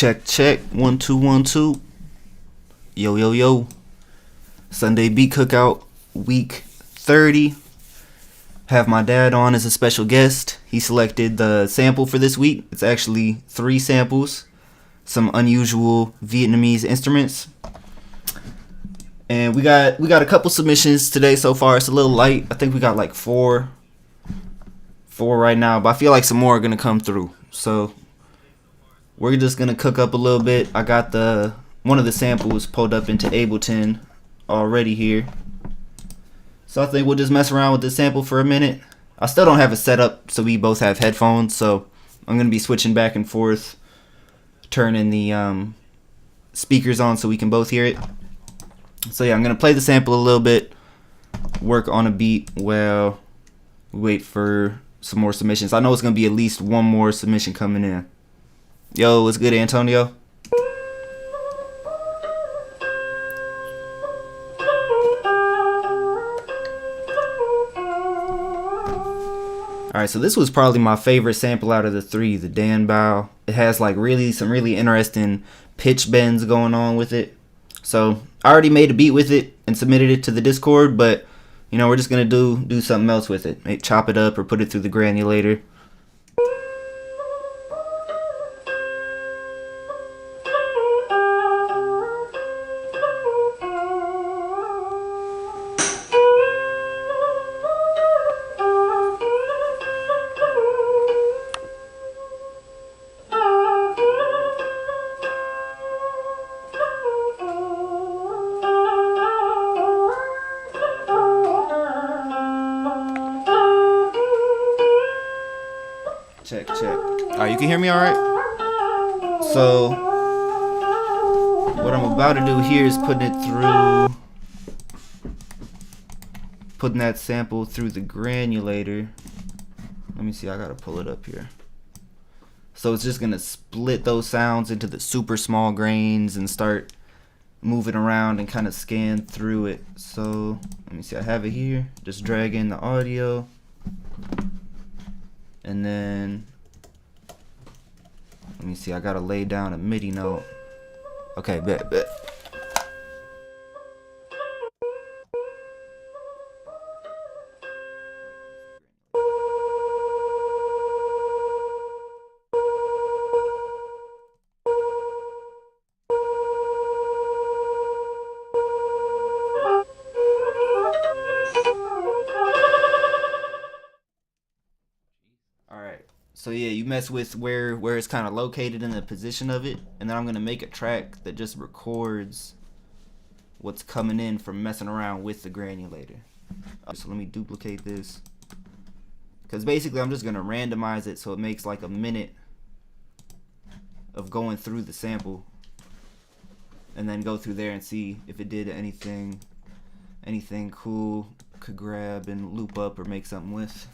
Check, check. 1 2 1 2. Yo, yo, yo. Sunday beat cookout week 30. Have my dad on as a special guest. He selected the sample for this week. It's actually 3 samples, some unusual Vietnamese instruments. And we got a couple submissions today so far. It's a little light. I think we got like four right now, but I feel like some more are gonna come through. So we're just gonna cook up a little bit. I got one of the samples pulled up into Ableton already here. So I think we'll just mess around with this sample for a minute. I still don't have it set up so we both have headphones, so I'm gonna be switching back and forth, turning the speakers on so we can both hear it. So yeah, I'm gonna play the sample a little bit, work on a beat while we wait for some more submissions. I know it's gonna be at least one more submission coming in. Yo, what's good, Antonio? Alright, so this was probably my favorite sample out of the 3, the Dan Bow. It has like some really interesting pitch bends going on with it. So I already made a beat with it and submitted it to the Discord, but you know, we're just gonna do something else with it. Maybe chop it up or put it through the granulator. Check, check. Alright, you can hear me alright? So what I'm about to do here is putting that sample through the granulator. Let me see, I gotta pull it up here. So it's just gonna split those sounds into the super small grains and start moving around and kind of scan through it. So let me see, I have it here. Just drag in the audio. And then, let me see, I gotta lay down a MIDI note. Okay, bet. So yeah, you mess with where it's kind of located in the position of it, and then I'm gonna make a track that just records what's coming in from messing around with the granulator. So let me duplicate this, because basically I'm just gonna randomize it so it makes like a minute of going through the sample, and then go through there and see if it did anything cool could grab and loop up or make something with.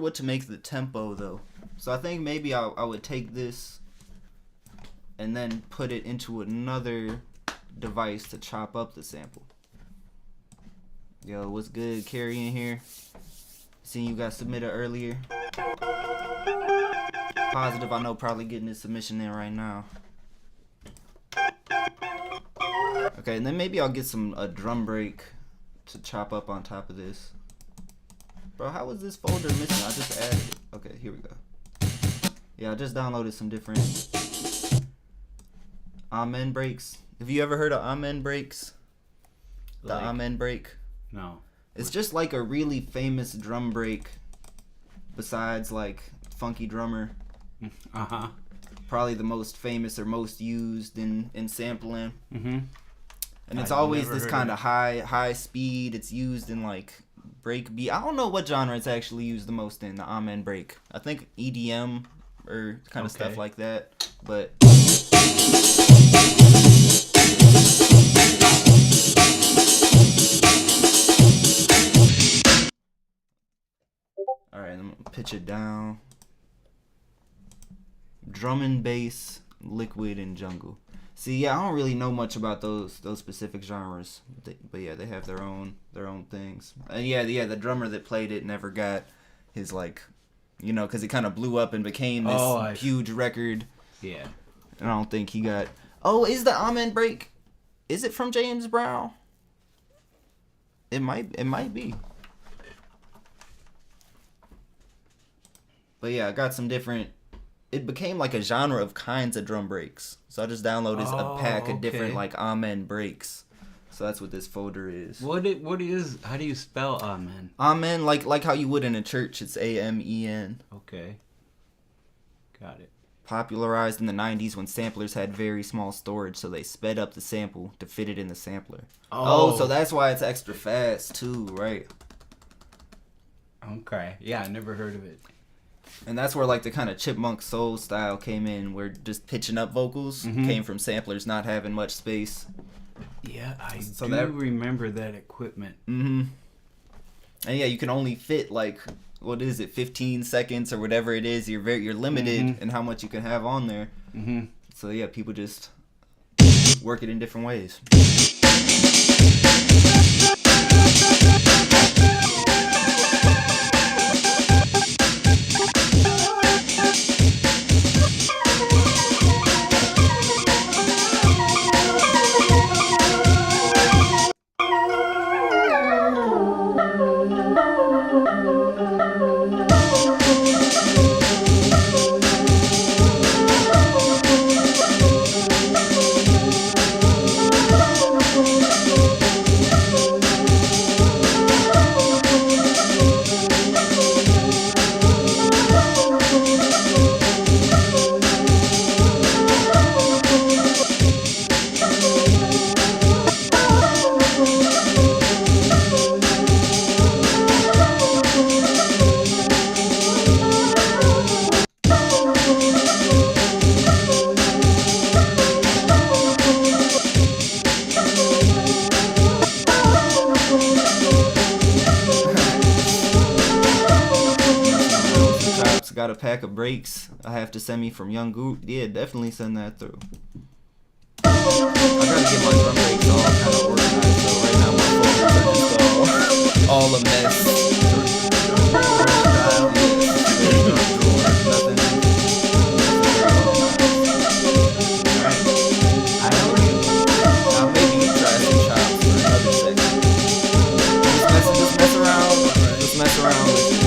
what to make the tempo though. So I think maybe I would take this and then put it into another device to chop up the sample. Yo, what's good, Carrie in here? Seen you got submitted earlier. Positive, I know, probably getting his submission in right now. Okay, and then maybe I'll get a drum break to chop up on top of this. Bro, how was this folder missing? I just added it. Okay, here we go. Yeah, I just downloaded some different amen breaks. Have you ever heard of amen breaks? The amen break? No. It's just like a really famous drum break besides like Funky Drummer. Uh-huh. Probably the most famous or most used in sampling. Mm-hmm. And it's always this kind of high speed. It's used in like break beat. I don't know what genre it's actually used the most in, the amen break. I think EDM or kind of stuff like that. But alright, I'm gonna pitch it down. Drum and bass, liquid, and jungle. See, yeah, I don't really know much about those specific genres, but yeah, they have their own things. And yeah, the drummer that played it never got his like, you know, because it kind of blew up and became this huge record. Yeah. And I don't think he got. Oh, is the amen break? Is it from James Brown? It might be. But yeah, I got some different. It became like a genre of kinds of drum breaks. So I just downloaded a pack of different like amen breaks. So that's what this folder is. What is? How do you spell amen? Amen, like how you would in a church. It's AMEN. Okay. Got it. Popularized in the 90s when samplers had very small storage, so they sped up the sample to fit it in the sampler. Oh, so that's why it's extra fast too, right? Okay. Yeah, I never heard of it. And that's where like the kind of chipmunk soul style came in, where just pitching up vocals came from samplers not having much space. Yeah, I remember that equipment. Mm-hmm. And yeah, you can only fit like, what is it, 15 seconds or whatever it is. You're limited in how much you can have on there. Mm-hmm. So yeah, people just work it in different ways. Got a pack of breaks I have to send me from Young Goot. Yeah, definitely send that through. I gotta get my drum breaks all kind of organized, so right now my folders are just all a mess. Now maybe you try some chops for another second. Just mess around. Just mess around with it.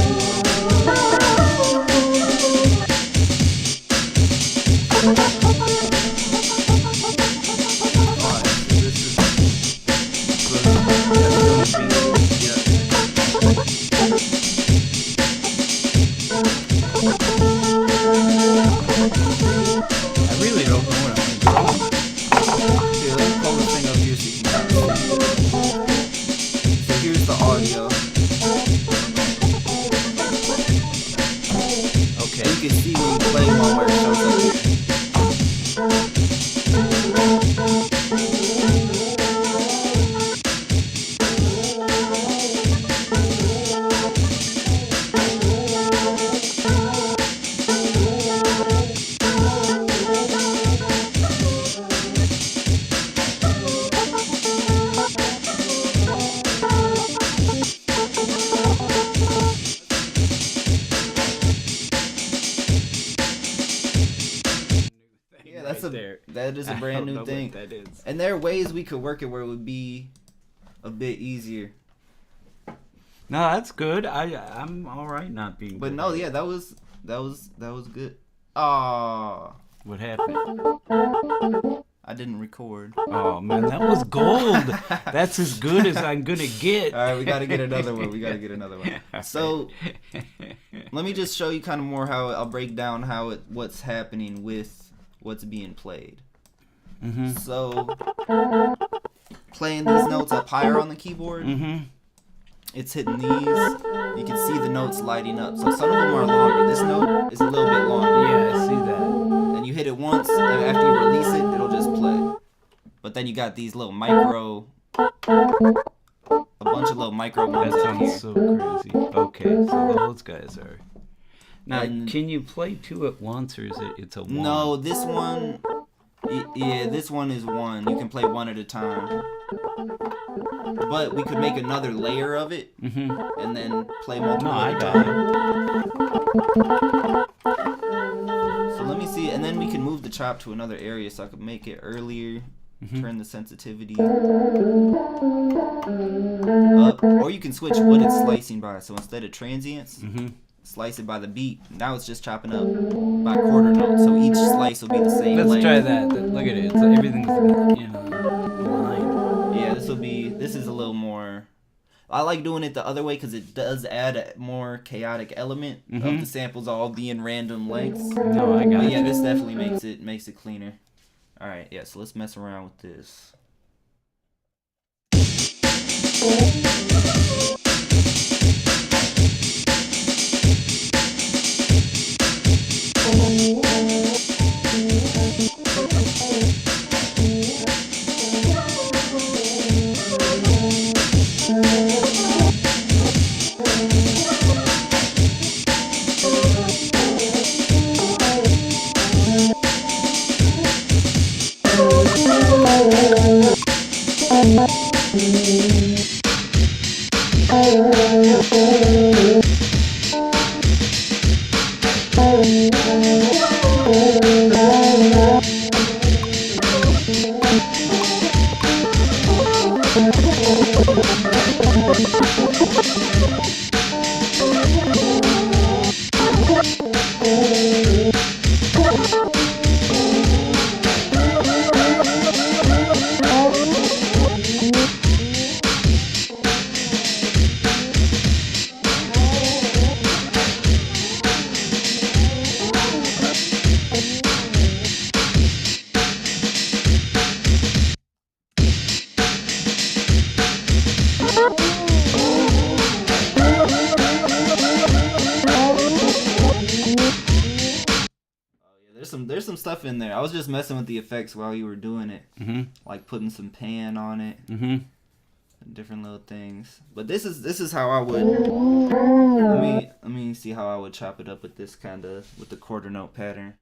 that is a brand new thing. That is. And there are ways we could work it where it would be a bit easier. No, that's good. I'm all right not being. But no, yeah, that was good. Ah, what happened? I didn't record. Oh man, that was gold. That's as good as I'm gonna get. All right, we gotta get another one. So let me just show you kind of more how I'll break down what's happening with what's being played. Mm-hmm. So playing these notes up higher on the keyboard. Mm-hmm. It's hitting these. You can see the notes lighting up. So some of them are longer. This note is a little bit longer. Yeah, I see that. And you hit it once, and after you release it, it'll just play. But then you got these little a bunch of little micro ones That up here. sounds so crazy. Okay, so those guys are. Now, can you play two at once, or is it's a one? No, this one. Yeah, this one is one. You can play one at a time. But we could make another layer of it, and then play multiple at a time. So let me see, and then we can move the chop to another area so I could make it earlier. Turn the sensitivity up, or you can switch what it's slicing by. So instead of transients, slice it by the beat. Now it's just chopping up by quarter notes, so each slice will be the same. Let's length. try that. Look at it. It's like everything's line. Yeah, this is a little more. I like doing it the other way because it does add a more chaotic element of the samples all being random lengths. No, I got But it. yeah, this definitely makes it cleaner. All right, yeah. So let's mess around with this. There's some stuff in there. I was just messing with the effects while you were doing it, like putting some pan on it, different little things. But this is how I would. Let me see how I would chop it up with this with the quarter note pattern.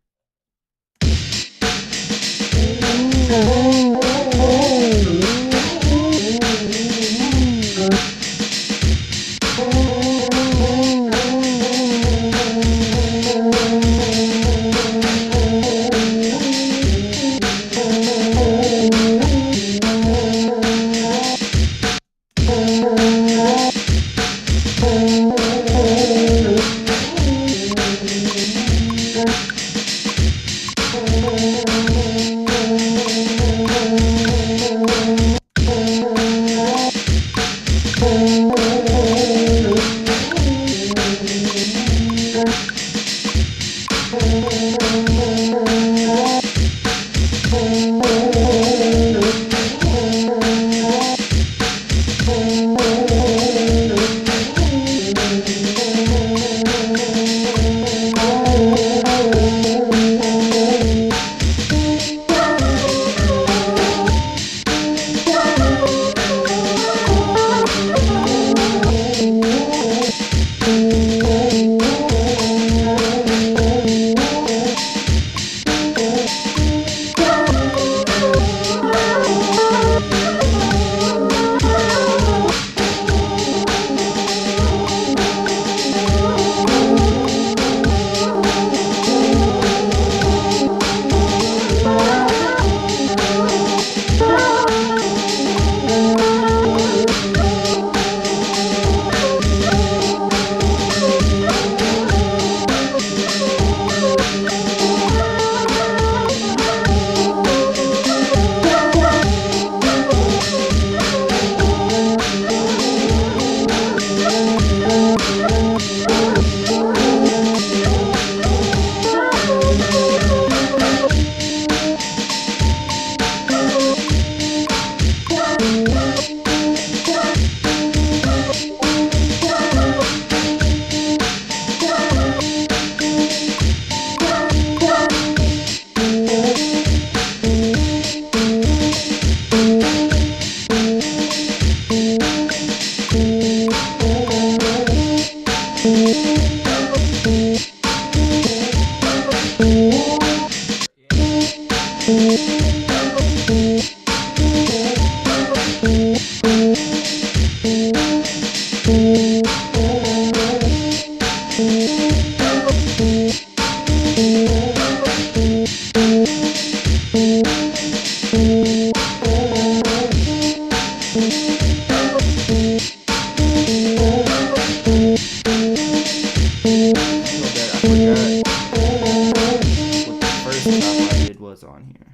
stuff I did was on here.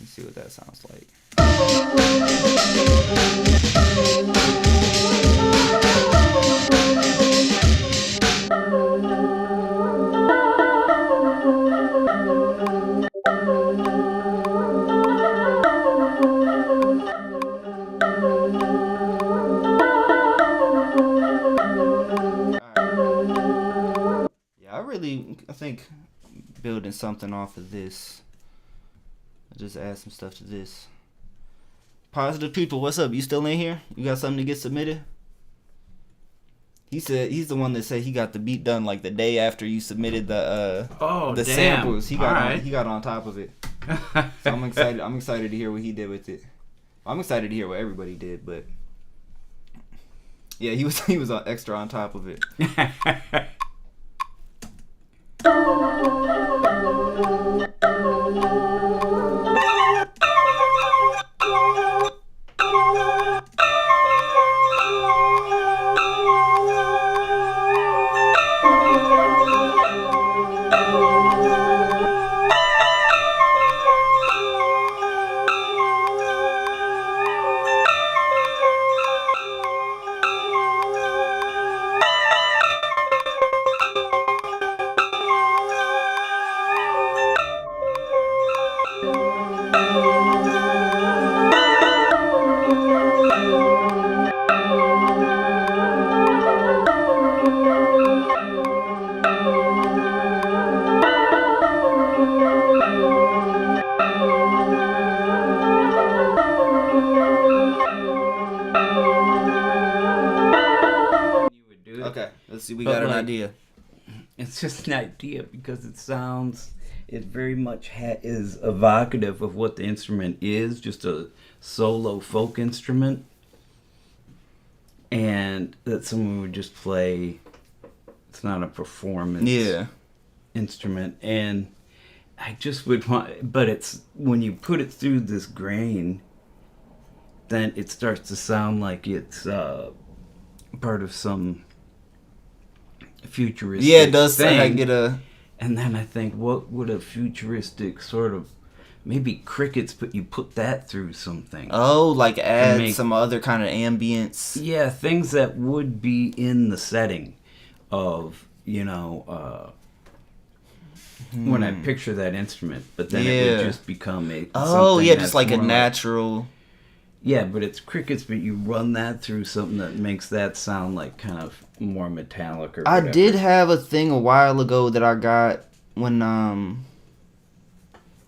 Let's see what that sounds like. I think building something off of this. I'll just add some stuff to this. Positive people, what's up? You still in here? You got something to get submitted? He said he's the one that said he got the beat done like the day after you submitted the samples. He got on top of it. So I'm excited. I'm excited to hear what he did with it. I'm excited to hear what everybody did, but yeah, he was extra on top of it. See, we got an idea. It's just an idea because it very much is evocative of what the instrument is, just a solo folk instrument. And that someone would just play, it's not a performance instrument. And I just would want, but it's, when you put it through this grain, then it starts to sound like it's part of some futuristic it does thing. Get a. And then I think, what would a futuristic sort of, maybe crickets, but you put that through something. Oh, like add some other kind of ambience. Yeah, things that would be in the setting of, when I picture that instrument, but then it would just become just like a natural. Yeah, but it's crickets, but you run that through something that makes that sound like kind of more metallic or whatever. I did have a thing a while ago that I got when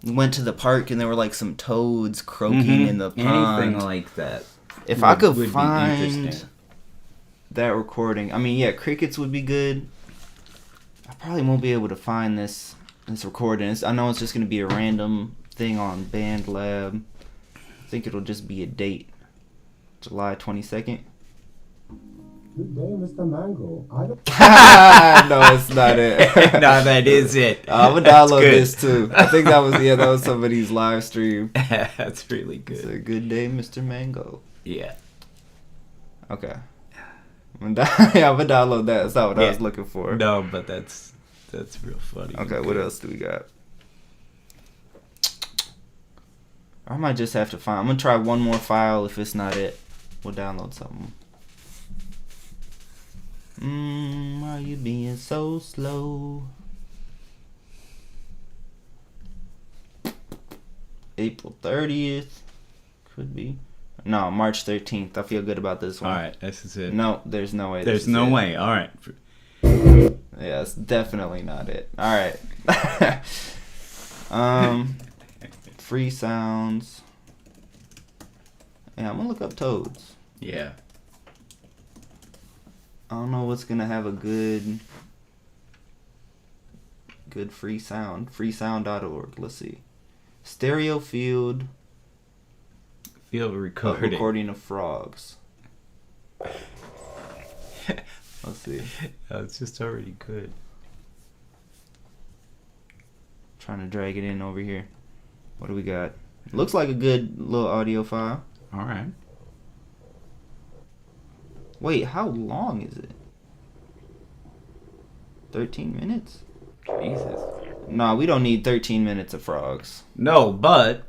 we went to the park and there were like some toads croaking in the pond. Anything like that. If I could find that recording. I mean, yeah, crickets would be good. I probably won't be able to find this recording. I know it's just going to be a random thing on BandLab. I think it'll just be a date. July 22nd. Good day, Mr. Mango. No, it's not it. No, that is it. I'm gonna download this too. I think that was somebody's live stream. That's really good. It's a good day, Mr. Mango. Yeah. Okay. I'm gonna download that. That's not what I was looking for. No, but that's real funny. Okay, what else do we got? I might just have to find. I'm gonna try one more file. If it's not it, we'll download something. Are you being so slow? April 30th. Could be. No, March 13th. I feel good about this one. Alright, this is it. No, there's no way. There's no way. Alright. Yeah, it's definitely not it. Alright. Free sounds. Yeah, I'm gonna look up toads. Yeah. I don't know what's gonna have a good free sound. Freesound.org. Let's see. Stereo field recording. Recording of frogs. Let's see. Oh, it's just already good. Trying to drag it in over here. What do we got? Looks like a good little audio file. Alright. Wait, how long is it? 13 minutes? Jesus. Nah, we don't need 13 minutes of frogs. No, but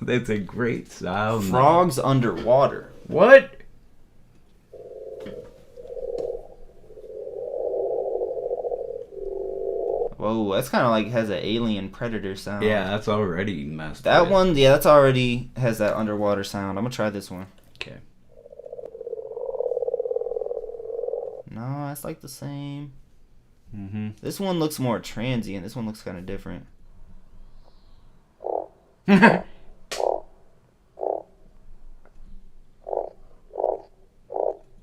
that's a great sound. Frogs underwater. What? Whoa, that's kind of like has an alien predator sound. Yeah, that's already messed. That with. one, yeah, that's already has that underwater sound. I'm gonna try this one. Okay. No, it's like the same. Mm-hmm. This one looks more transient. This one looks kind of different.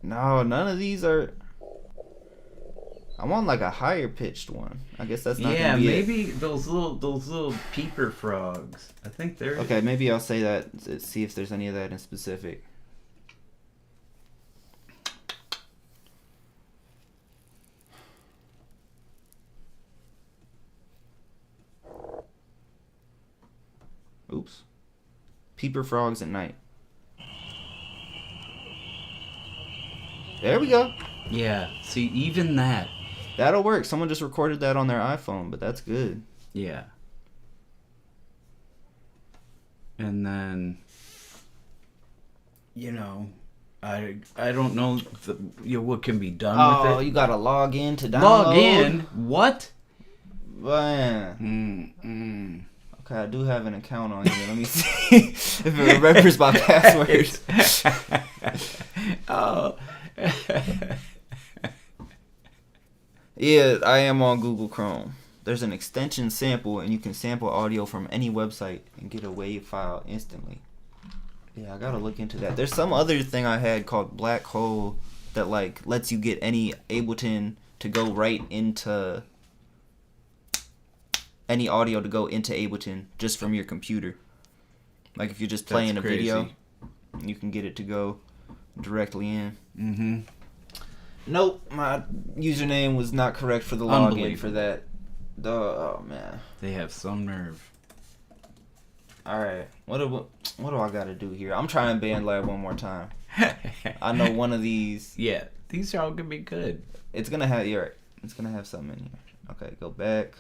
No, none of these are. I want like a higher pitched one. I guess that's not. Yeah, gonna be maybe it. those little peeper frogs. I think they're Okay, maybe I'll say that. See if there's any of that in specific. Oops. Peeper frogs at night. There we go. Yeah. See, even that. That'll work. Someone just recorded that on their iPhone, but that's good. Yeah. And then, I don't know what can be done with it. Oh, you gotta log in to download. Log in? What? Man. Okay, I do have an account on here. Let me see if it remembers my password. Oh. Yeah, I am on Google Chrome. There's an extension sample, and you can sample audio from any website and get a WAV file instantly. Yeah, I gotta look into that. There's some other thing I had called Black Hole that like lets you get any Ableton to go right into any audio to go into Ableton just from your computer. Like if you're just playing a video, you can get it to go directly in. Mm-hmm. Nope, my username was not correct for the login for that. Oh man, they have some nerve. All right, what do I gotta do here? I'm trying BandLab one more time. I know one of these. Yeah, these are all gonna be good. It's gonna have It's gonna have something in here. Okay, go back.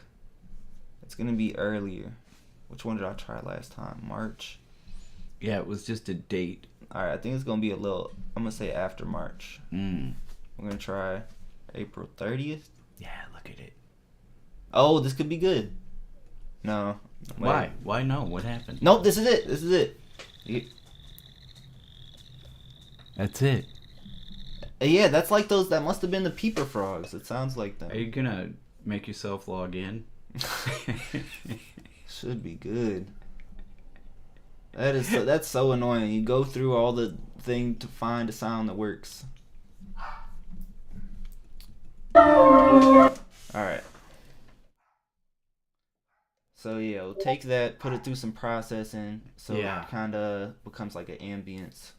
It's gonna be earlier. Which one did I try last time? March. Yeah, it was just a date. All right, I think it's gonna be a little. I'm gonna say after March. Mm. We're gonna try April 30th. Yeah, look at it. Oh, this could be good. No. Wait. Why? Why no? What happened? Nope, this is it. This is it. That's it. Yeah, that's like those. That must have been the peeper frogs. It sounds like them. Are you gonna make yourself log in? Should be good. That's so annoying. You go through all the thing to find a sound that works. Alright. So yeah, we'll take that, put it through some processing, so it kinda becomes like an ambience.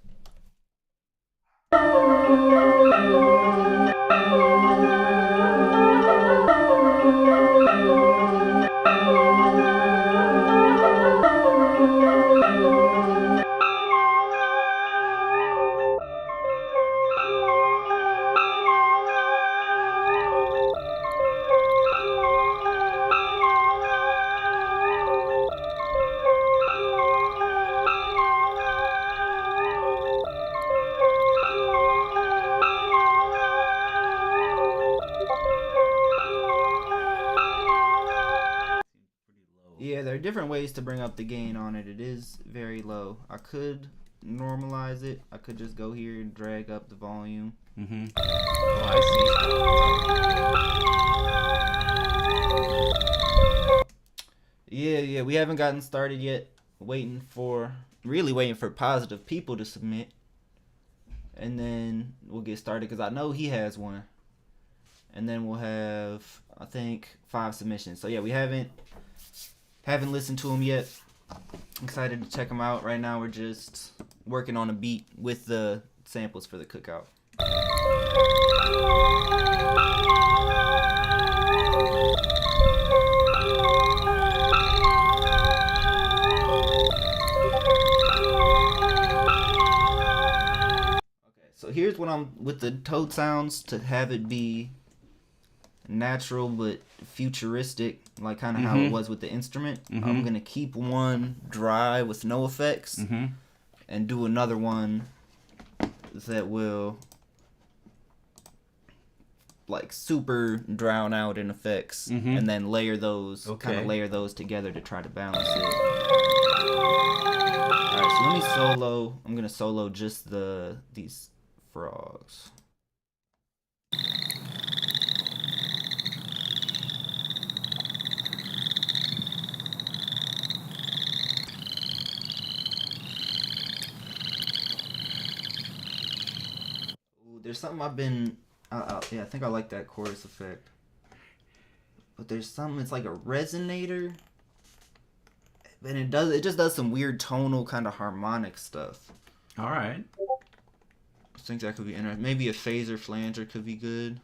Yeah, there are different ways to bring up the gain on it. It is very low. I could normalize it. I could just go here and drag up the volume. Mm-hmm. Oh, I see. Yeah, we haven't gotten started yet. Really waiting for positive people to submit. And then we'll get started because I know he has one. And then we'll have, I think, 5 submissions. So yeah, we haven't listened to him yet. Excited to check him out. Right now we're just working on a beat with the samples for the cookout. Okay, so here's what I'm with the Toad sounds to have it be natural but futuristic, like kind of how it was with the instrument. I'm gonna keep one dry with no effects, and do another one that will like super drown out in effects, and then layer those, kind of layer those together to try to balance it. Alright, so let me solo. I'm gonna solo just these frogs. Ooh, there's something I've been. Yeah, I think I like that chorus effect. But there's something. It's like a resonator. And it just does some weird tonal kind of harmonic stuff. All right. I think that could be interesting. Maybe a phaser flanger could be good.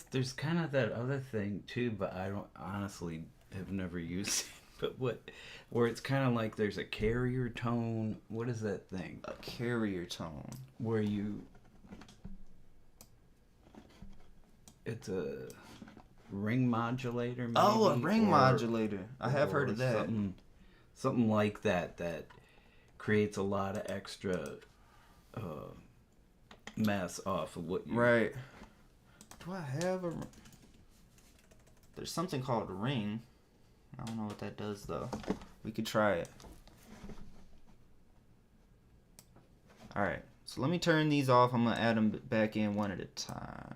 There's kind of that other thing too, but I don't honestly have never used it. But where it's kind of like there's a carrier tone. What is that thing? A carrier tone. Where it's a ring modulator, maybe? Oh, a ring modulator. I have heard of that. Something like that creates a lot of extra mess off of what you... Right. Do I have a... There's something called a ring. I don't know what that does, though. We could try it. Alright. So let me turn these off. I'm going to add them back in one at a time.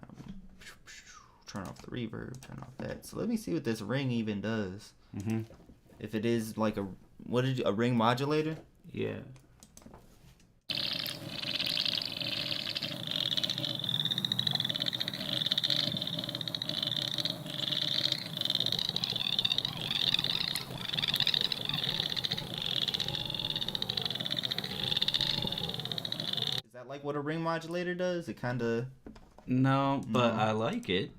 Turn off the reverb, turn off that. So let me see what this ring even does. If it is like a ring modulator? Yeah. Is that like what a ring modulator does? It kind of... No, but I like it.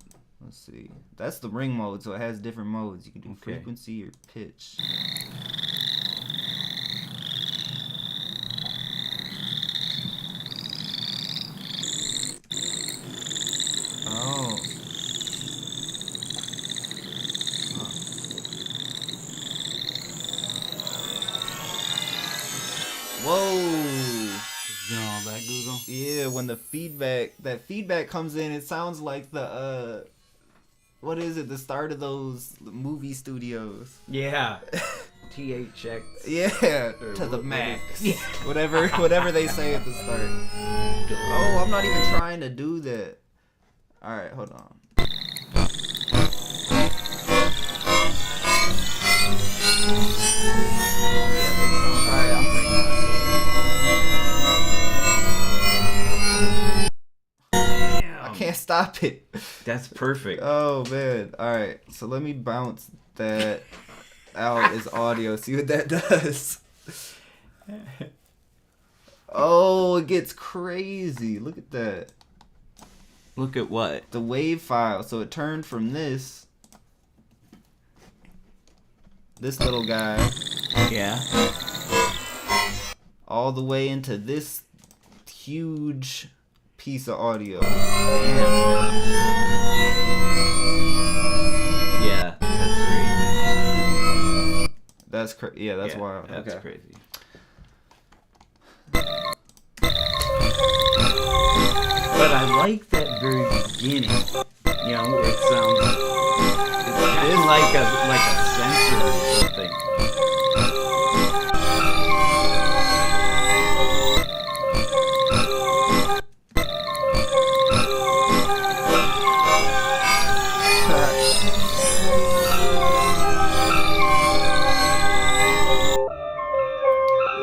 Let's see. That's the ring mode, so it has different modes. You can do frequency or pitch. Oh. Whoa. You know all that, Google? Yeah, when that feedback comes in, it sounds like the what is it? The start of those movie studios. Yeah. THX. Yeah, to the max. Yeah. Whatever they say at the start. Oh, I'm not even trying to do that. All right, hold on. I can't stop it. That's perfect. Oh man. Alright, so let me bounce that out as audio. See what that does. Oh, it gets crazy. Look at that. Look at what? The wave file. So it turned from this little guy. Yeah. All the way into this huge piece of audio. Yeah, that's crazy. Yeah, that's wild. That's crazy. But I like that very beginning. You know, it sounds like a sensor or something.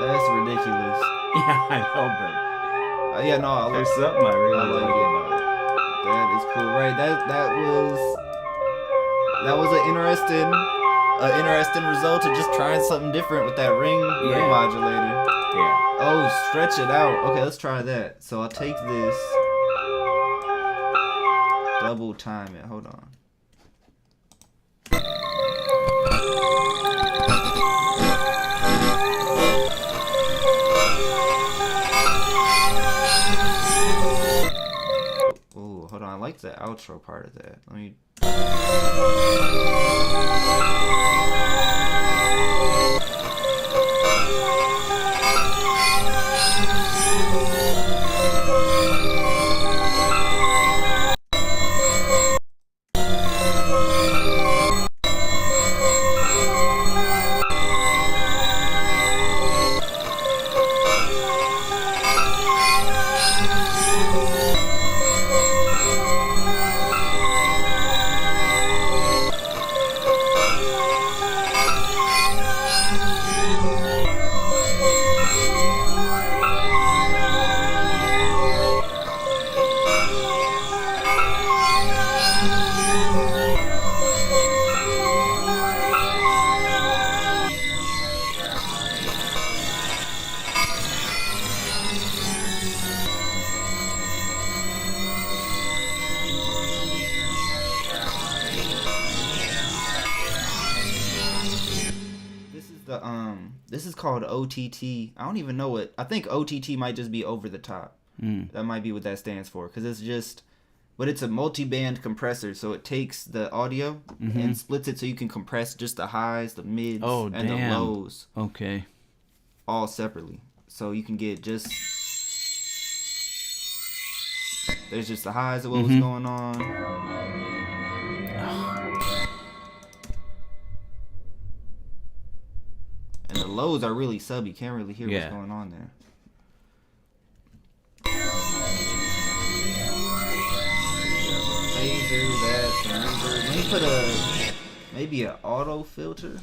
That's ridiculous. Yeah, I know, but Yeah, no, there's something I really like about it. That is cool, right? That was an interesting result of just trying something different with that ring modulator. Yeah. Oh, stretch it out. Okay, let's try that. So I'll take this, double time it. Hold on. Oh, hold on. I like the outro part of that. Let me. This is called OTT. I don't even know what. I think OTT might just be over the top. That might be what that stands for, because it's just, but it's a multi-band compressor, so it takes the audio and splits it so you can compress just the highs, the mids, and the lows. Okay. All separately, so you can get just. There's just the highs of what was going on. And the lows are really sub. You can't really hear what's going on there. Phaser, that, some reverb. Let me put maybe an auto filter.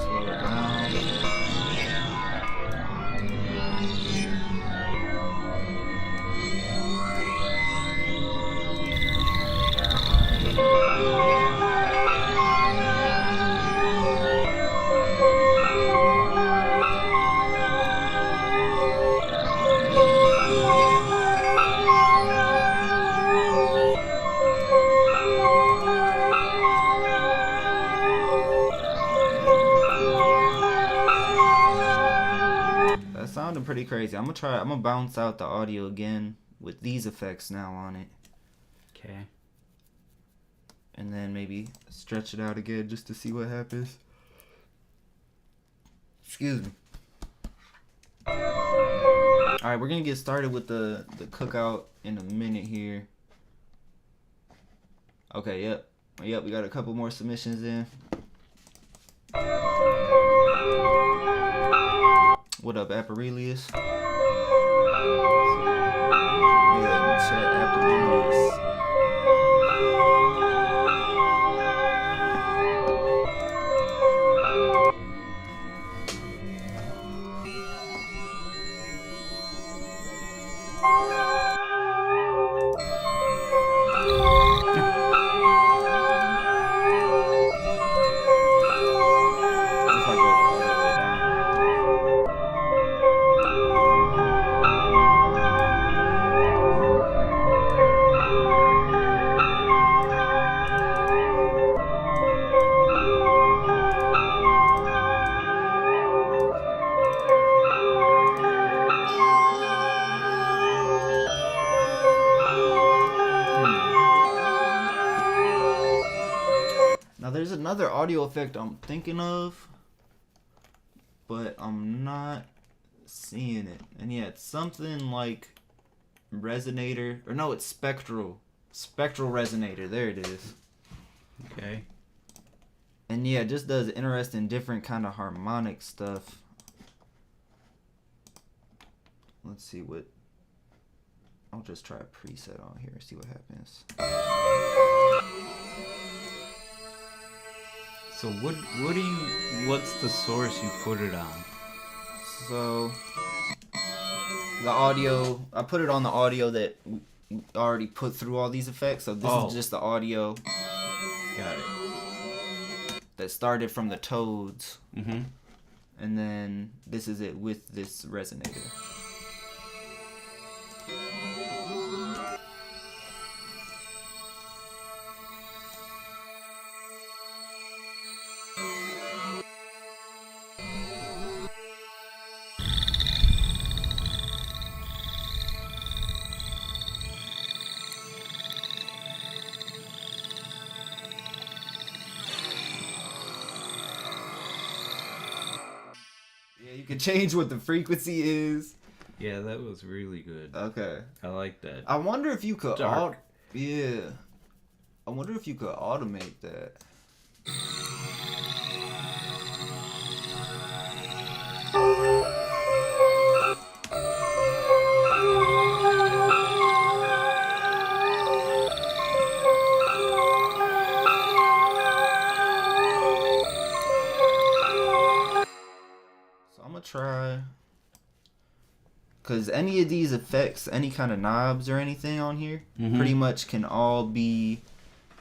Slow it down. That sounded pretty crazy. I'm gonna bounce out the audio again with these effects now on it. Okay. And then maybe stretch it out again just to see what happens. Excuse me. Alright, we're gonna get started with the cookout in a minute here. Okay, yep, we got a couple more submissions in. What up, Aparelius? Yeah, chat Aparelius. There's another audio effect I'm thinking of, but I'm not seeing it. And yeah, it's something like resonator, or no, it's spectral resonator. There it is. Okay. And yeah, it just does interesting, different kind of harmonic stuff. Let's see what. I'll just try a preset on here and see what happens. So what's the source you put it on? So the audio, I put it on the audio that we already put through all these effects. So this is just the audio. Got it. That started from the Toads. Mm-hmm. And then this is it with this resonator. change what the frequency is. Yeah, that was really good. Okay. I like that. I wonder if you could. Dark. Yeah. I wonder if you could automate that. So I'm gonna try. Because any of these effects, any kind of knobs or anything on here, pretty much can all be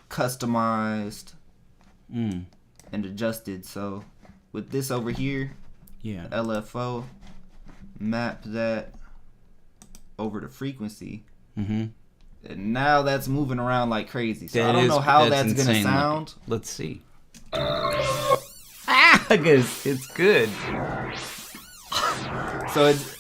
customized and adjusted. So with this over here, LFO, map that over to frequency. And now that's moving around like crazy. So I don't know how that's going to sound. Let's see. It's good. So it's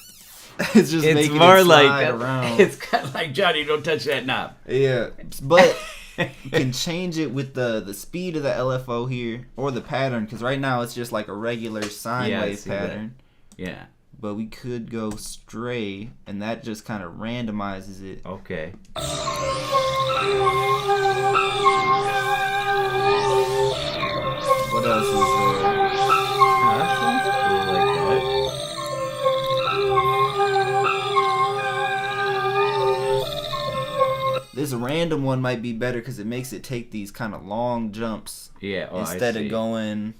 just it's making more it slide like around. It's kind of like, Johnny, don't touch that knob. Yeah, but you can change it with the speed of the LFO here or the pattern, because right now it's just like a regular sine wave pattern. That. Yeah. But we could go stray, and that just kind of randomizes it. Okay. What else is there? That sounds cool like that. This random one might be better because it makes it take these kind of long jumps. Yeah, instead of going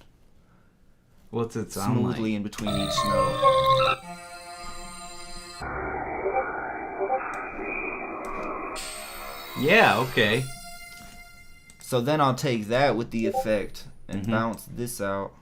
what's it sound smoothly like? in between each note. Yeah, okay. So then I'll take that with the effect and bounce this out.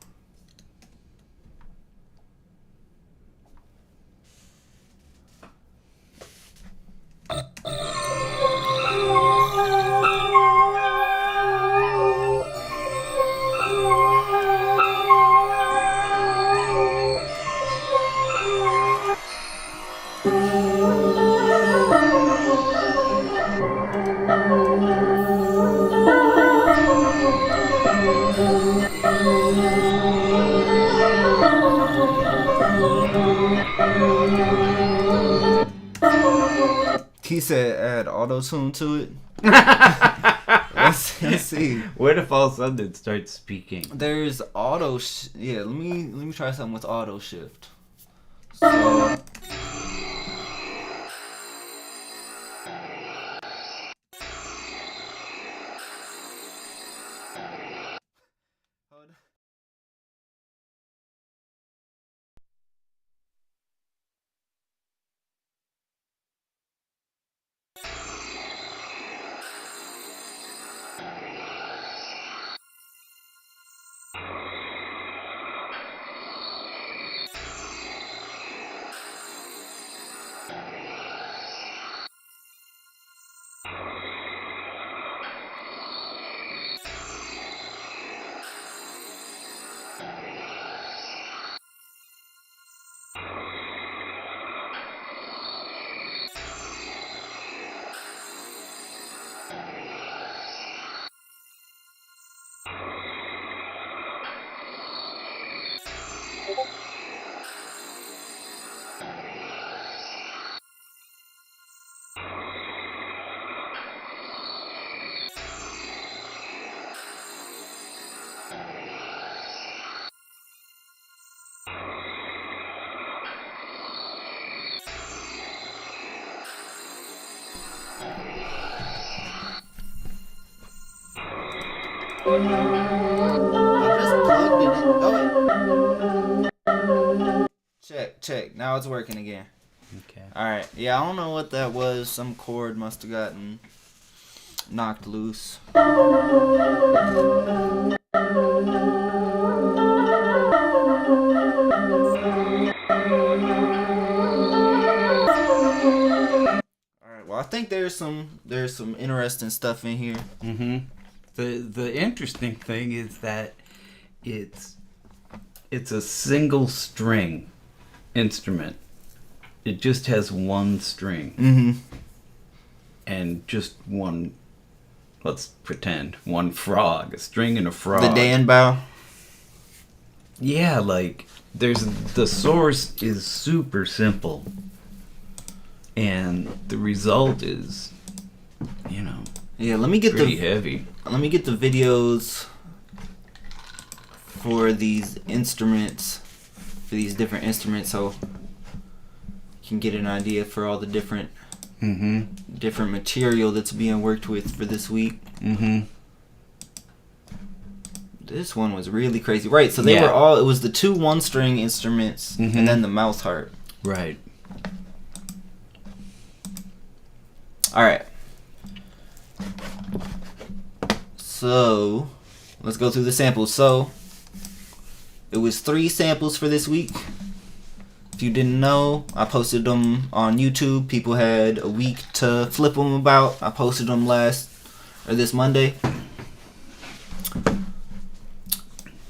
He said add auto-tune to it. let's see. What if all of a sudden it starts speaking? There's yeah, let me try something with auto shift. So I just plugged it in. Oh, check. Now it's working again. Okay. Alright. Yeah, I don't know what that was. Some cord must have gotten knocked loose. Well, I think there's some interesting stuff in here. The interesting thing is that it's a single string instrument. It just has one string. And just one, let's pretend, one frog, a string and a frog. The Dan bow. Yeah, like the source is super simple, and the result is, let me get pretty heavy. Let me get the videos for these instruments, for these different instruments, so you can get an idea for all the different different material that's being worked with for this week. This one was really crazy. Right, so they were all, it was the 2 1-string instruments and then the mouth harp. Right. Alright. So, let's go through the samples. So, it was 3 samples for this week. If you didn't know, I posted them on YouTube. People had a week to flip them about. I posted them this Monday.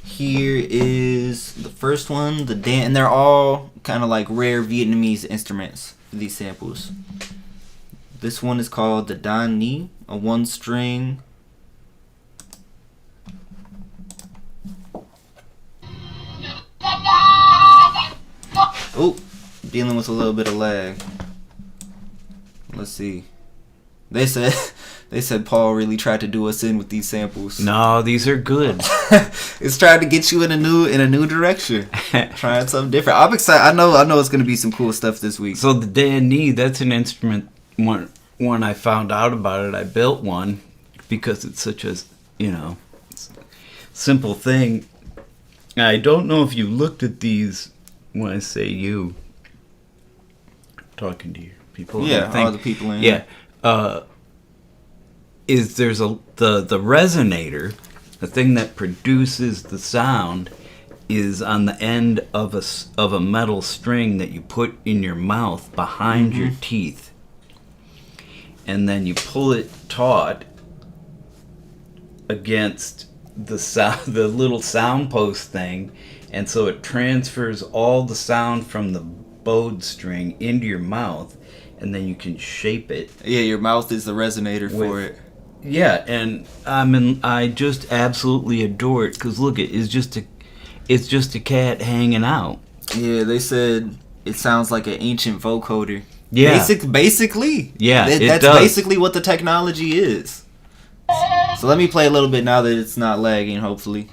Here is the first one, and they're all kind of like rare Vietnamese instruments for these samples. This one is called the Dan Ni, a 1-string. Oh, dealing with a little bit of lag. Let's see. They said Paul really tried to do us in with these samples. No, these are good. It's trying to get you in a new direction. Trying something different. I'm excited. I know it's gonna be some cool stuff this week. So the Dan Ni, that's an instrument. When I found out about it, I built one because it's such a simple thing. I don't know if you looked at these. When I say you, talking to you people. Yeah, all the people in here. Yeah. There's the resonator, the thing that produces the sound, is on the end of a metal string that you put in your mouth behind your teeth, and then you pull it taut against the little sound post thing. And so it transfers all the sound from the bowed string into your mouth, and then you can shape it. Yeah, your mouth is the resonator for it. Yeah, and I just absolutely adore it because look, it's just a cat hanging out. Yeah, they said it sounds like an ancient vocoder. Yeah, basically. Yeah, that's basically what the technology is. So let me play a little bit now that it's not lagging. Hopefully.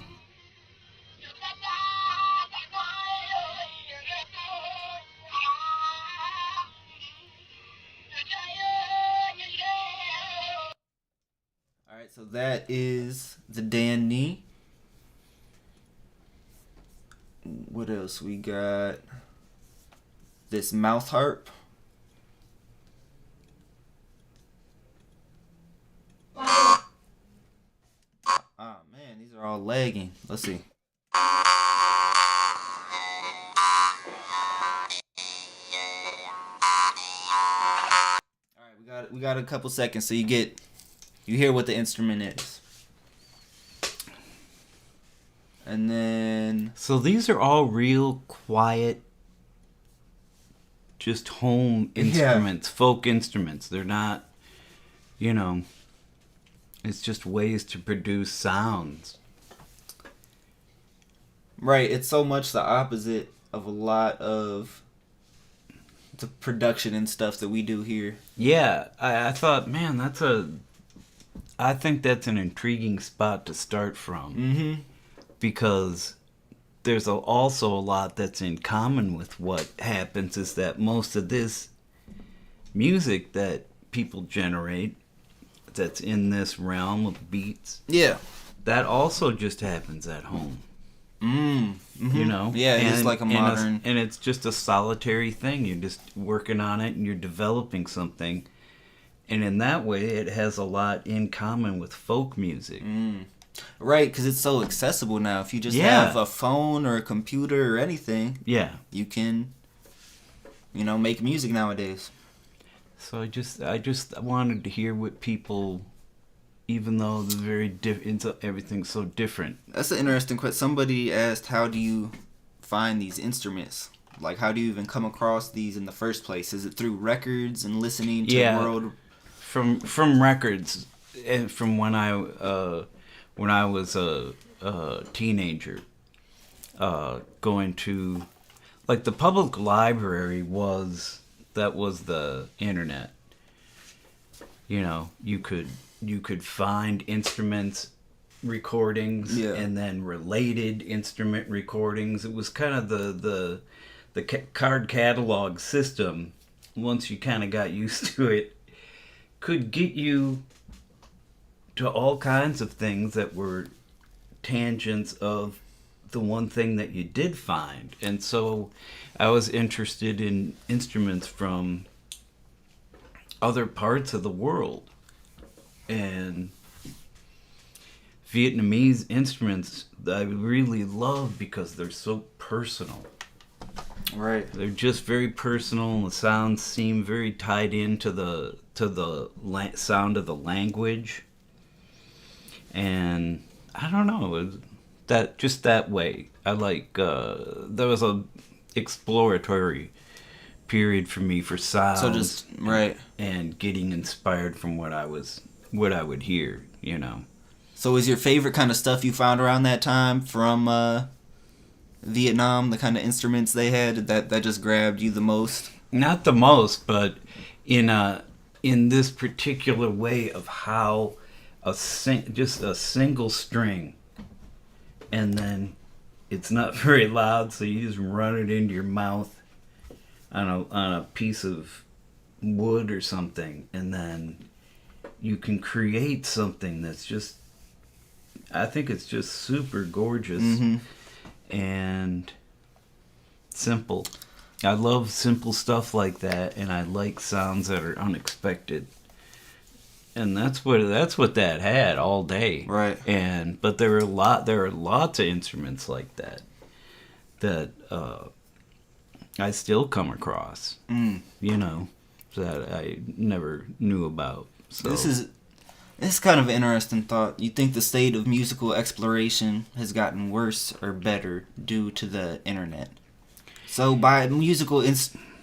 Alright, so that is the Dan Ni. What else we got? This mouth harp. Ah man, these are all lagging. Let's see. Alright, we got a couple seconds so you hear what the instrument is. And then... So these are all real quiet, just home instruments, folk instruments. They're not, it's just ways to produce sounds. Right, it's so much the opposite of a lot of the production and stuff that we do here. Yeah, I thought, man, I think that's an intriguing spot to start from. Mm-hmm. Because there's also a lot that's in common with what happens is that most of this music that people generate that's in this realm of beats, that also just happens at home. Mm-hmm. Yeah, it's like a modern... And it's just a solitary thing. You're just working on it and you're developing something. And in that way, it has a lot in common with folk music. Right, because it's so accessible now. If you just have a phone or a computer or anything, you can, make music nowadays. So I just wanted to hear what people, even though the everything's so different. That's an interesting question. Somebody asked, how do you find these instruments? Like, how do you even come across these in the first place? Is it through records and listening to world? From records, and from when I was a teenager, going to, like, the public library was the internet. You know, you could find instruments recordings and then related instrument recordings. It was kind of the card catalog system. Once you kind of got used to it, could get you to all kinds of things that were tangents of the one thing that you did find. And so I was interested in instruments from other parts of the world. And Vietnamese instruments I really love because they're so personal. Right. They're just very personal, and the sounds seem very tied into the sound of the language. And I don't know, it was that way. I like there was a exploratory period for me for sound. So just right. And getting inspired from what I would hear, you know. So is your favorite kind of stuff you found around that time from Vietnam, the kind of instruments they had, that just grabbed you the most? Not the most, but in this particular way of how just a single string, and then it's not very loud, so you just run it into your mouth on a piece of wood or something, and then you can create something that's just, I think it's just super gorgeous and simple. I love simple stuff like that, and I like sounds that are unexpected. And that's what that had all day. Right. But there are lots of instruments like that I still come across. You know, that I never knew about. So This is kind of an interesting thought. You think the state of musical exploration has gotten worse or better due to the internet? So by musical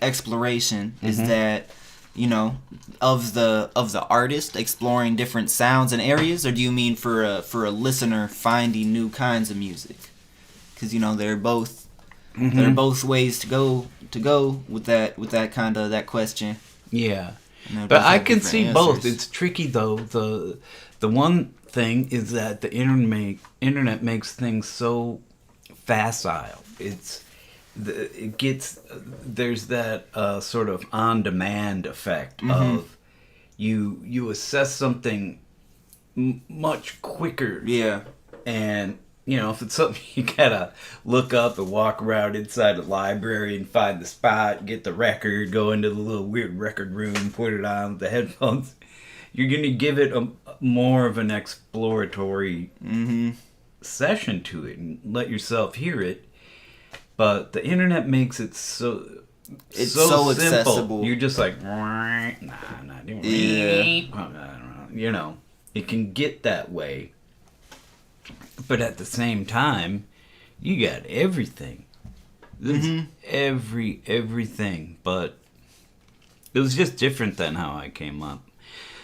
exploration is that, you know, of the artist exploring different sounds and areas, or do you mean for a listener finding new kinds of music? Because, you know, there are both ways to go with that kind of that question. Yeah. But I can see both. It's tricky though. The one thing is that the internet makes things so facile. There's that sort of on-demand effect of you assess something much quicker. Yeah. And you know, if it's something you gotta look up and walk around inside the library and find the spot, get the record, go into the little weird record room, put it on with the headphones, you're gonna give it more of an exploratory session to it and let yourself hear it. But the internet makes it so simple. Accessible. You're just like, nah, not doing you know, it can get that way. But at the same time, you got everything. Everything. But it was just different than how I came up.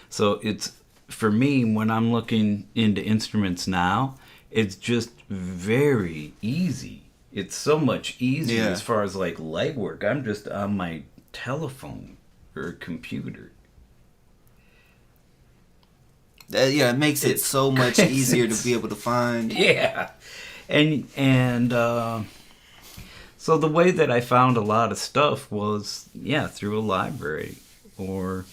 So it's, for me, when I'm looking into instruments now, it's just very easy. It's so much easier as far as like legwork. I'm just on my telephone or computer. It makes it so much easier to be able to find. Yeah. And so the way that I found a lot of stuff was, through a library. Or,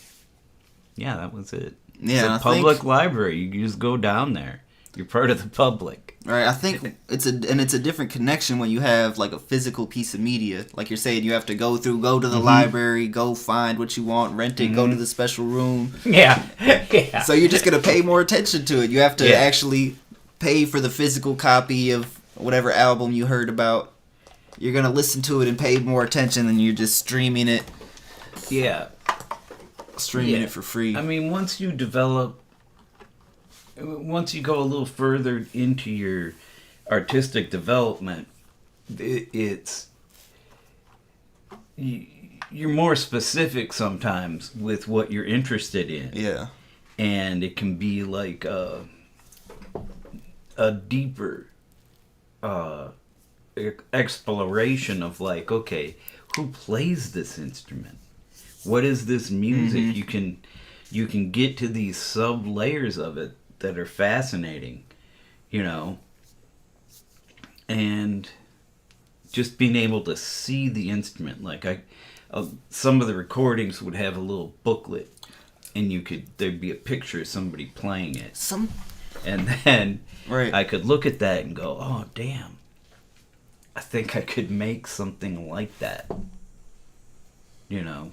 that was it. Yeah, it's a public library. You just go down there. You're part of the public. Right, I think it's a different connection when you have like a physical piece of media. Like you're saying, you have to go to the library, go find what you want, rent it, go to the special room. Yeah. So you're just going to pay more attention to it. You have to actually pay for the physical copy of whatever album you heard about. You're going to listen to it and pay more attention than you're just streaming it. Yeah. Streaming it for free. I mean, once you go a little further into your artistic development, you're more specific sometimes with what you're interested in. Yeah. And it can be like a deeper exploration of like, okay, who plays this instrument? What is this music? You can get to these sub layers of it that are fascinating, you know, and just being able to see the instrument. Like some of the recordings would have a little booklet, and there'd be a picture of somebody playing it. And then I could look at that and go, oh damn, I think I could make something like that, you know.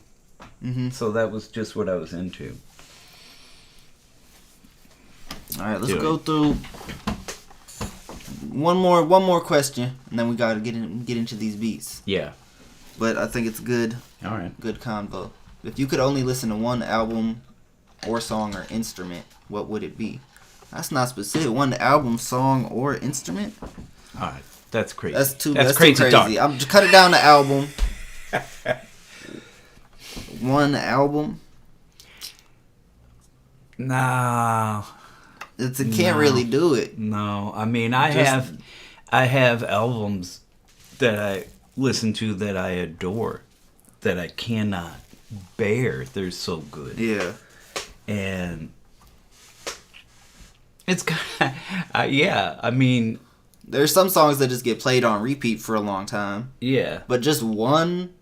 So that was just what I was into. All right, let's go through one more question, and then we gotta get into these beats. Yeah, but I think it's good. All right, good convo. If you could only listen to one album, or song, or instrument, what would it be? That's not specific. One album, song, or instrument. All right, that's crazy. That's too crazy. I'm just cut it down to album. One album. No. Can't really do it. No, I mean I have albums that I listen to that I adore, that I cannot bear. They're so good. Yeah. And it's kind of, yeah. I mean, there's some songs that just get played on repeat for a long time. Yeah. But just one.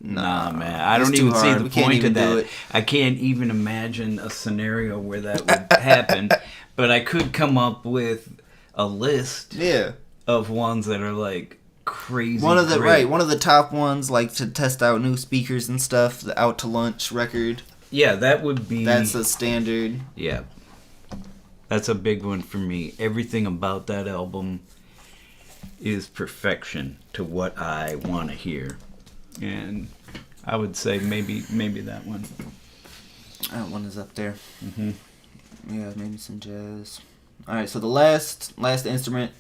Nah, man. I don't even see the point of that. I can't even imagine a scenario where that would happen. But I could come up with a list of ones that are like crazy. One of the top ones, like to test out new speakers and stuff, the Out to Lunch record. Yeah, that would be... That's a standard. Yeah. That's a big one for me. Everything about that album is perfection to what I want to hear. And I would say maybe that one. That one is up there. Yeah, maybe some jazz. All right, so the last instrument,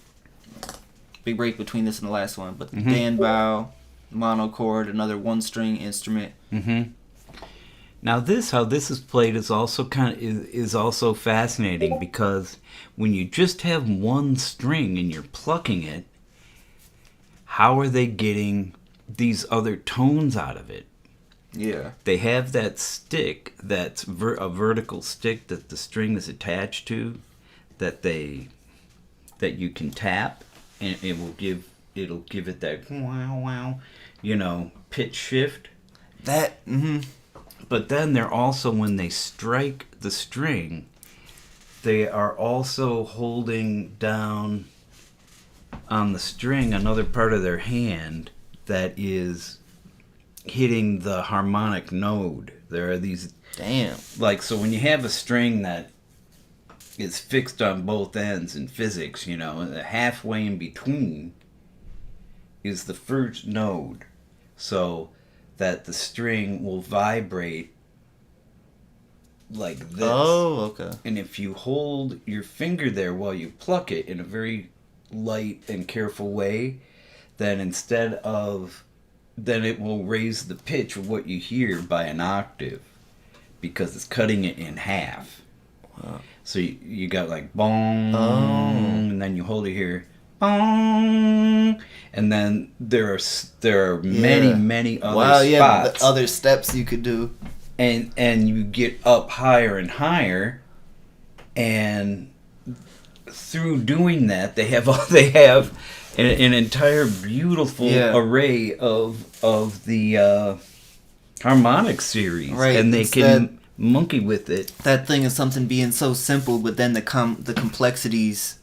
big break between this and the last one, but the Dan Bow monochord, another one-string instrument. Now how this is played is also is also fascinating, because when you just have one string and you're plucking it, how are they getting these other tones out of it? Yeah. They have that stick that's a vertical stick that the string is attached to, that you can tap, and it'll give it that wow, pitch shift. But then they're also, when they strike the string, they are also holding down on the string another part of their hand that is hitting the harmonic node. There are these... Damn. Like, so when you have a string that is fixed on both ends in physics, halfway in between is the first node, so that the string will vibrate like this. Oh, okay. And if you hold your finger there while you pluck it in a very light and careful way, then then it will raise the pitch of what you hear by an octave, because it's cutting it in half. Wow. So you got like bong, and then you hold it here, bong, and then there are many other spots. The other steps you could do, and you get up higher and higher, and through doing that, they have an entire beautiful array of the harmonic series, and they can monkey with it. That thing is something being so simple, but then the complexities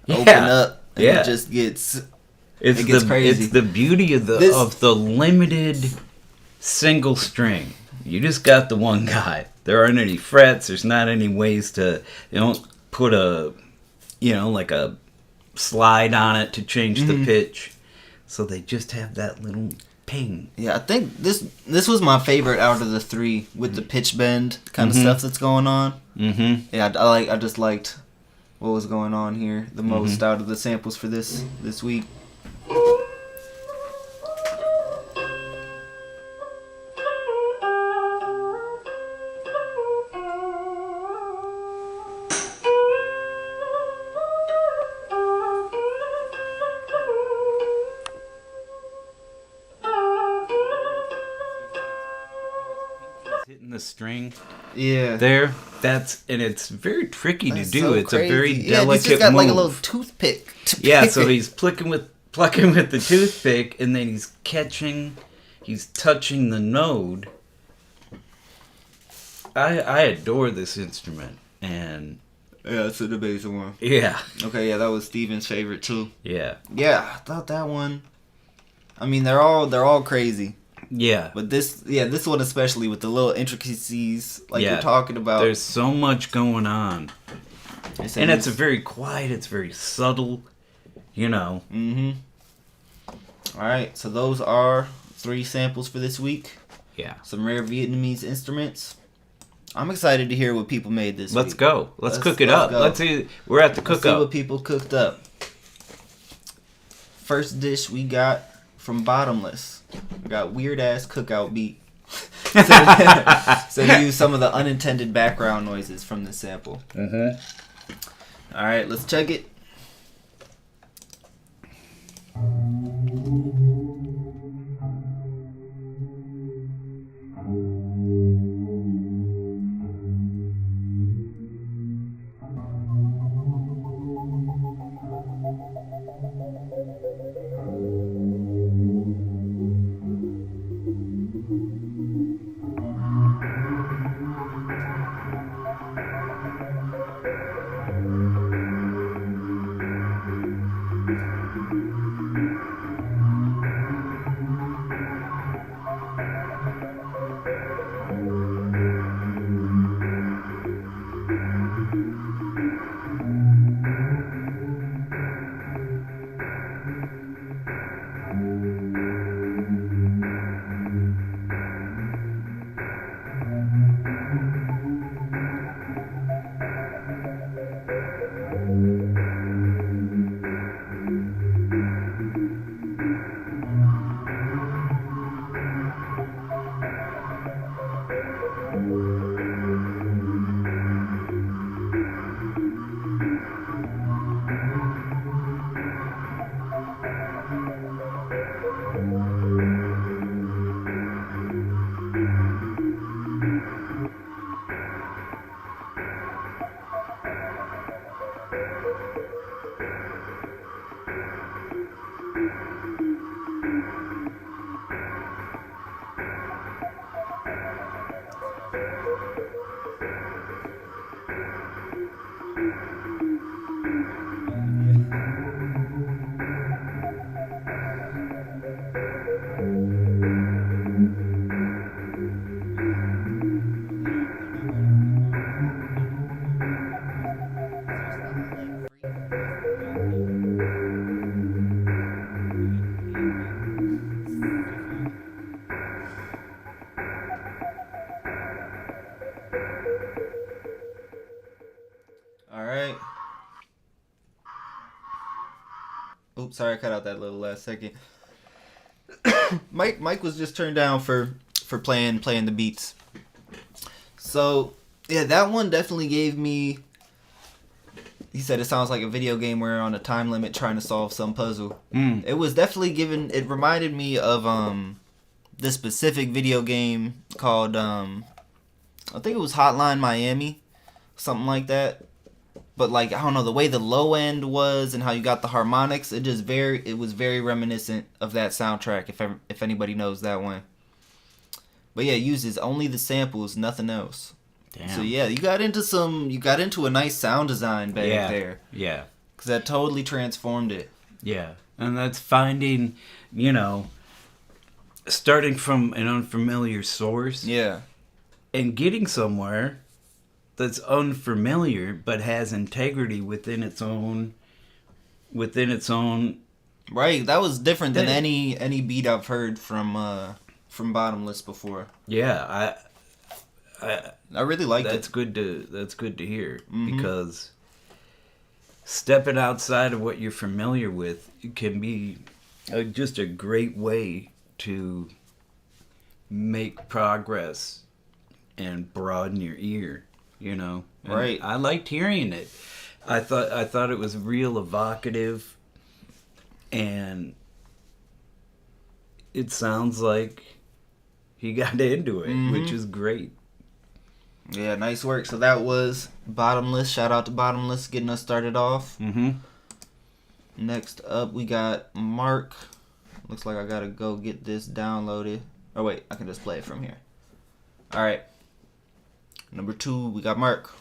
open up, and it just gets crazy. It's the beauty of the limited single string. You just got the one guy. There aren't any frets. There's not any ways to. They don't put like a slide on it to change the pitch, so they just have that little ping. Yeah, I think this was my favorite out of the three, with the pitch bend kind of stuff that's going on. Yeah, I just liked what was going on here the most out of the samples for this week. hitting the string. Yeah. There. It's very tricky to do. So it's crazy. a very he's delicate just got move. like a little toothpick. So he's plucking with the toothpick, and then he's touching the node. I adore this instrument, and yeah, it's an amazing one. Yeah. Okay, yeah, that was Steven's favorite too. Yeah. Yeah, I thought that one. I mean, they're all crazy. Yeah. But this one especially with the little intricacies like you're talking about. There's so much going on, and it's very quiet. It's very subtle. Mm-hmm. All right, so those are 3 samples for this week. Yeah. Some rare Vietnamese instruments. I'm excited to hear what people made this week. Let's go. Let's cook it up. Go. Let's see. We're at the cookout. Let's see what people cooked up. First dish we got from Bottomless. We got weird ass cookout beat. So use some of the unintended background noises from this sample. Mm-hmm. All right, let's check it. All right. Oops, sorry, I cut out that little last second. Mike was just turned down for playing the beats. So yeah, that one definitely gave me. He said it sounds like a video game where you're on a time limit trying to solve some puzzle. It was definitely given. It reminded me of this specific video game called I think it was Hotline Miami, something like that. But like, I don't know, the way the low end was and how you got the harmonics, it was very reminiscent of that soundtrack. If anybody knows that one. But yeah, it uses only the samples, nothing else. Damn. So yeah, you got into a nice sound design back there. Yeah. Because that totally transformed it. Yeah, and that's finding, starting from an unfamiliar source. Yeah. And getting somewhere that's unfamiliar but has integrity within its own. Right, that was different than any beat I've heard from Bottomless before. Yeah, I really liked it. That's good to hear, because stepping outside of what you're familiar with can be just a great way to make progress and broaden your ear. And right. I liked hearing it. I thought it was real evocative, and it sounds like he got into it, which is great. Yeah, nice work. So that was Bottomless. Shout out to Bottomless getting us started off. Next up, we got Mark. Looks like I gotta go get this downloaded. Oh wait, I can just play it from here. All right. Number 2, we got Mark.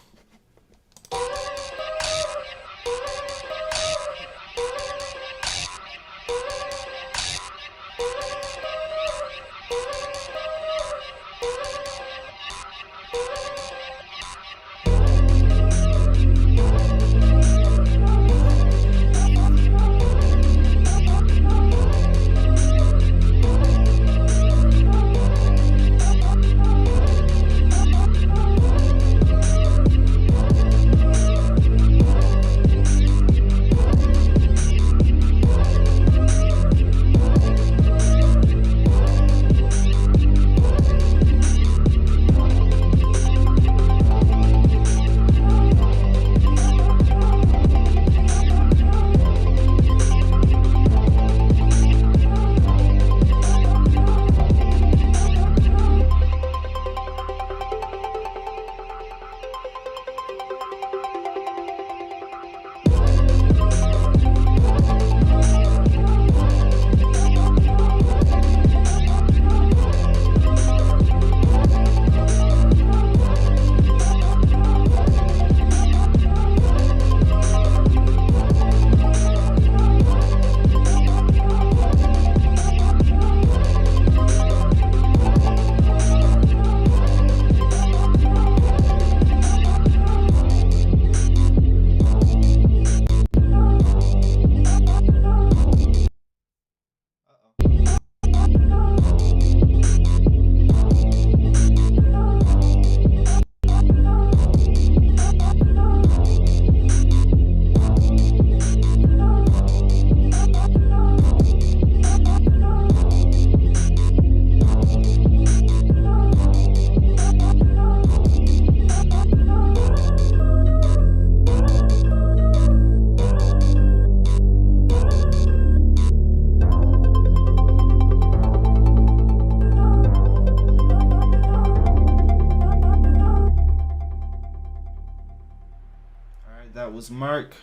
That was Mark.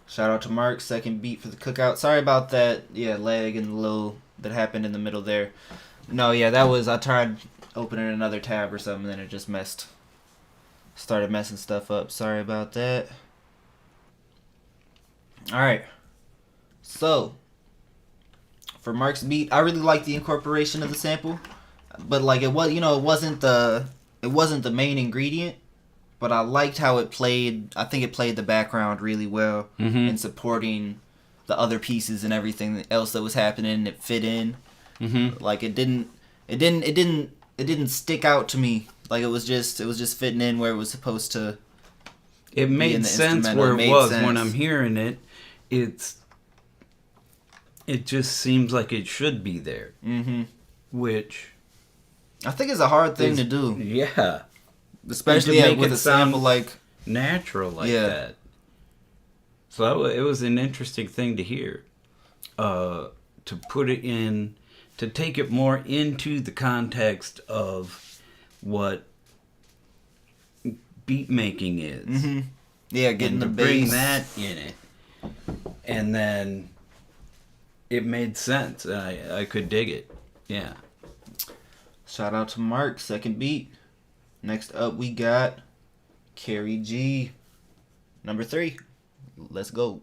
Shout out to Mark. Second beat for the Cookout. Sorry about that. Yeah, lag and the little that happened in the middle there. No, yeah, that was. I tried opening another tab or something, and it just started messing stuff up. Sorry about that. All right. So for Mark's beat, I really like the incorporation of the sample, but like it wasn't the main ingredient. But I liked how it played. I think it played the background really well in supporting the other pieces and everything else that was happening. It fit in. Like it didn't stick out to me. Like it was just fitting in where it was supposed to. It made sense where it was. When I'm hearing it, it just seems like it should be there. Which I think is a hard thing to do. Yeah. Especially with a sample like natural like that. So it was an interesting thing to hear. To put it in, to take it more into the context of what beat making is. Yeah, getting the bass. Bring that in it. And then it made sense. I could dig it. Yeah. Shout out to Mark, second beat. Next up, we got Carrie G. Number 3. Let's go.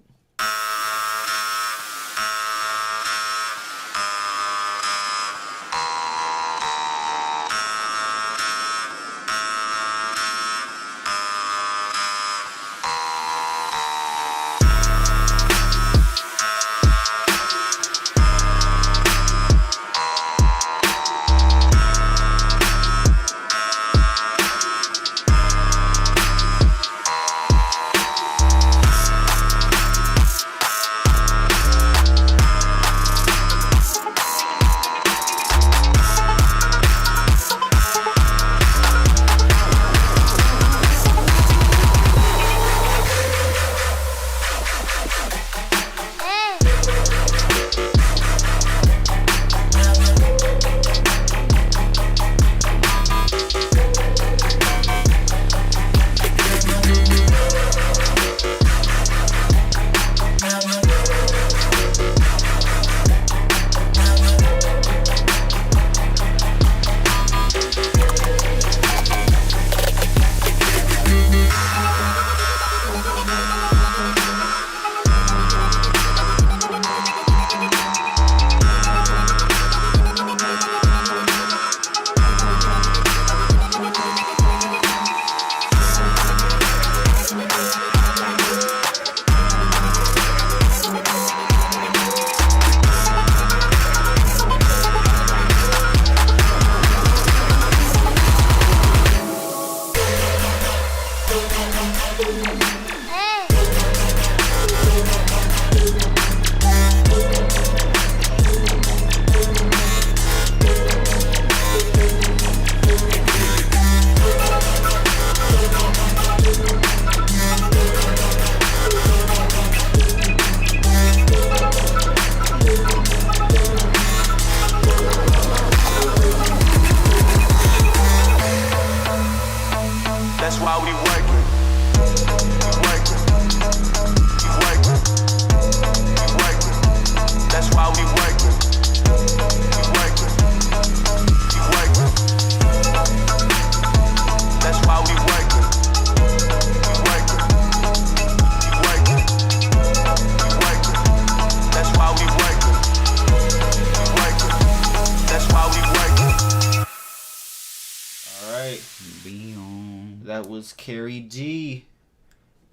Beyond. That was Carrie G.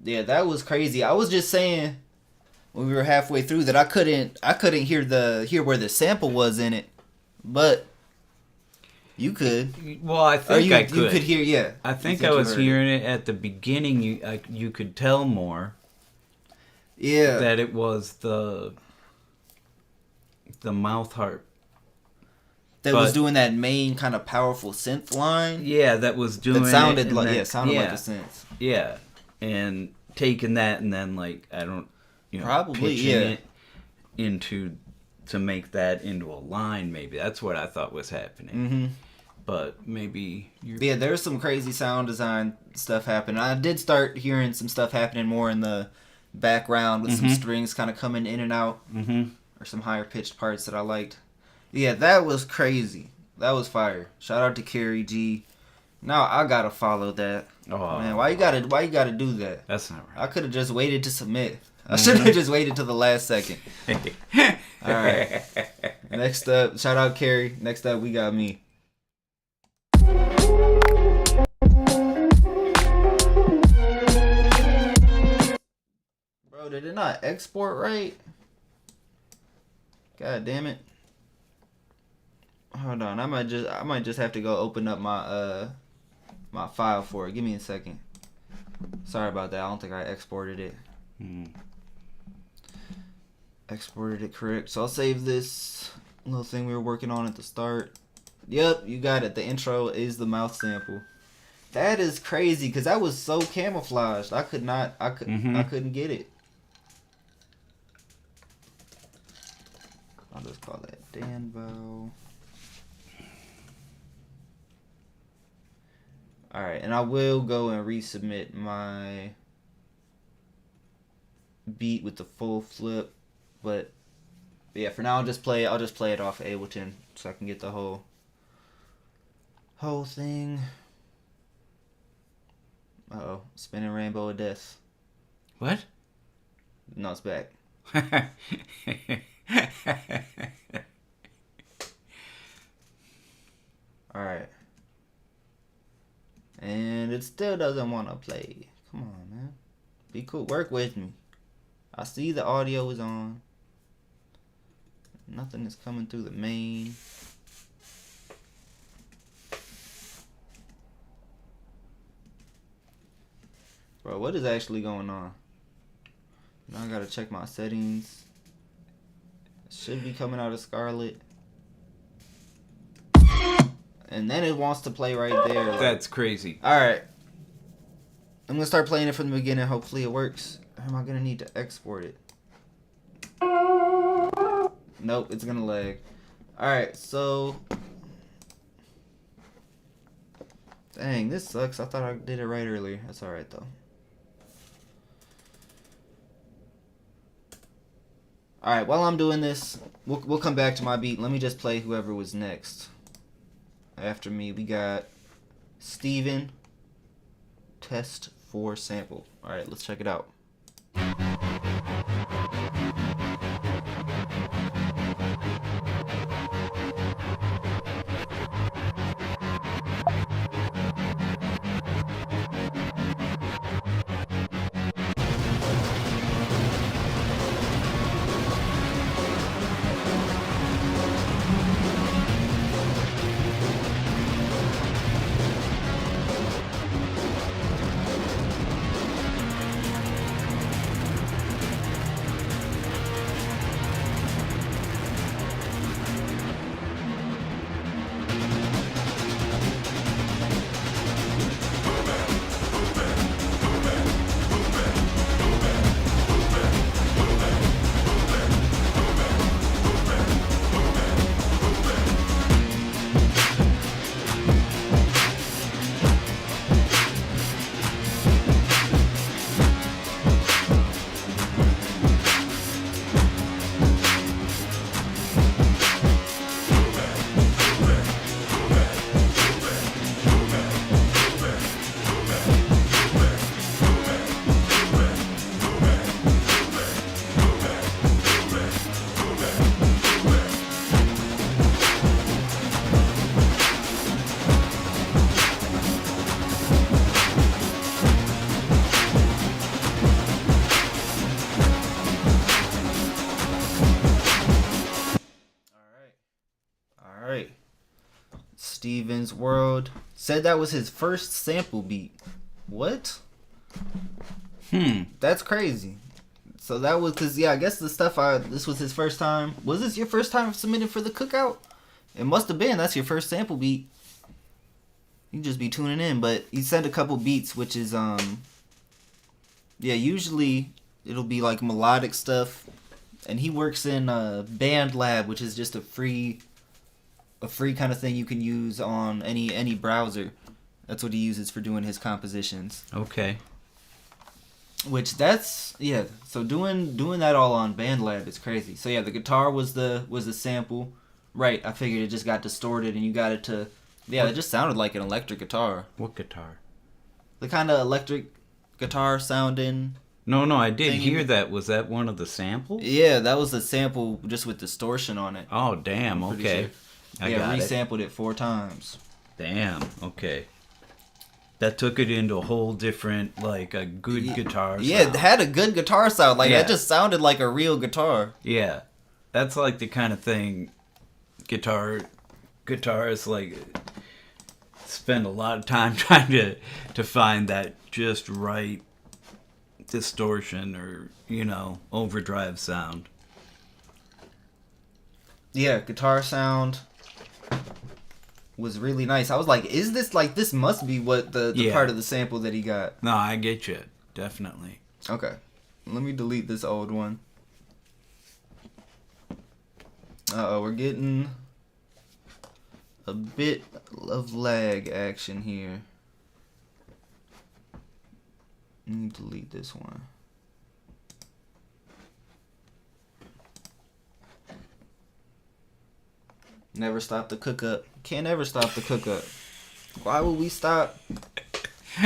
Yeah, that was crazy. I was just saying when we were halfway through that I couldn't hear where the sample was in it, but you could. Well, I think I could. You could hear, yeah. I think I was hearing it at the beginning. You could tell more. Yeah. That it was the mouth harp. That was doing that main kind of powerful synth line. Yeah, that was doing. That sounded like like a synth. Yeah, and taking that and then probably pitching it to make that into a line. Maybe that's what I thought was happening. Mm-hmm. But maybe there's some crazy sound design stuff happening. I did start hearing some stuff happening more in the background with some strings kind of coming in and out, or some higher pitched parts that I liked. Yeah, that was crazy. That was fire. Shout out to Carrie G. Now I gotta follow that. Oh man, why you gotta do that? That's not right. I could have just waited to submit. I should have just waited till the last second. All right. Next up, shout out Carrie. Next up, we got me. Bro, did it not export right? God damn it. Hold on, I might just have to go open up my my file for it. Give me a second. Sorry about that. I don't think I exported it. Exported it correct. So I'll save this little thing we were working on at the start. Yep, you got it. The intro is the mouth sample. That is crazy because that was so camouflaged. I couldn't get it. I'll just call that Danvo. Alright, and I will go and resubmit my beat with the full flip. But yeah, for now I'll just play it off of Ableton so I can get the whole thing. Uh-oh, spinning rainbow of death. What? No, it's back. Alright. And it still doesn't want to play. Come on, man. Be cool. Work with me. I see the audio is on. Nothing is coming through the main. Bro, what is actually going on? Now I gotta check my settings. It should be coming out of Scarlet. And then it wants to play right there. That's crazy. Alright. I'm gonna start playing it from the beginning. Hopefully it works. Or am I gonna need to export it? Nope, it's gonna lag. Alright, so... Dang, this sucks. I thought I did it right earlier. That's alright though. Alright, while I'm doing this, we'll come back to my beat. Let me just play whoever was next. After me, we got Steven. Test for sample. Alright, let's check it out. Steven's World. Said that was his first sample beat. What? That's crazy. So that was because, yeah, I guess this was his first time. Was this your first time submitting for the Cookout? It must have been. That's your first sample beat. You just be tuning in. But he sent a couple beats, which is, yeah, usually it'll be like melodic stuff. And he works in Band Lab, which is just a free kind of thing you can use on any browser. That's what he uses for doing his compositions. Okay. Which so doing that all on BandLab is crazy. So yeah, the guitar was the sample. Right, I figured it just got distorted and you got it to it just sounded like an electric guitar. What guitar? The kind of electric guitar sounding. No, I did hear that. Was that one of the samples? Yeah, that was a sample just with distortion on it. Oh, damn, okay. Sure. I got resampled it 4 times. Damn, okay. That took it into a whole different, like, a good guitar sound. Yeah, it had a good guitar sound. Like, that just sounded like a real guitar. Yeah. That's, like, the kind of thing guitarists, like, spend a lot of time trying to find that just right distortion or, overdrive sound. Yeah, guitar sound was really nice. I was like, is this this must be what the part of the sample that he got. No, I get you. Definitely. Okay. Let me delete this old one. Uh-oh, we're getting a bit of lag action here. Let me delete this one. Never stop the cook-up. Can't ever stop the cook-up. Why would we stop?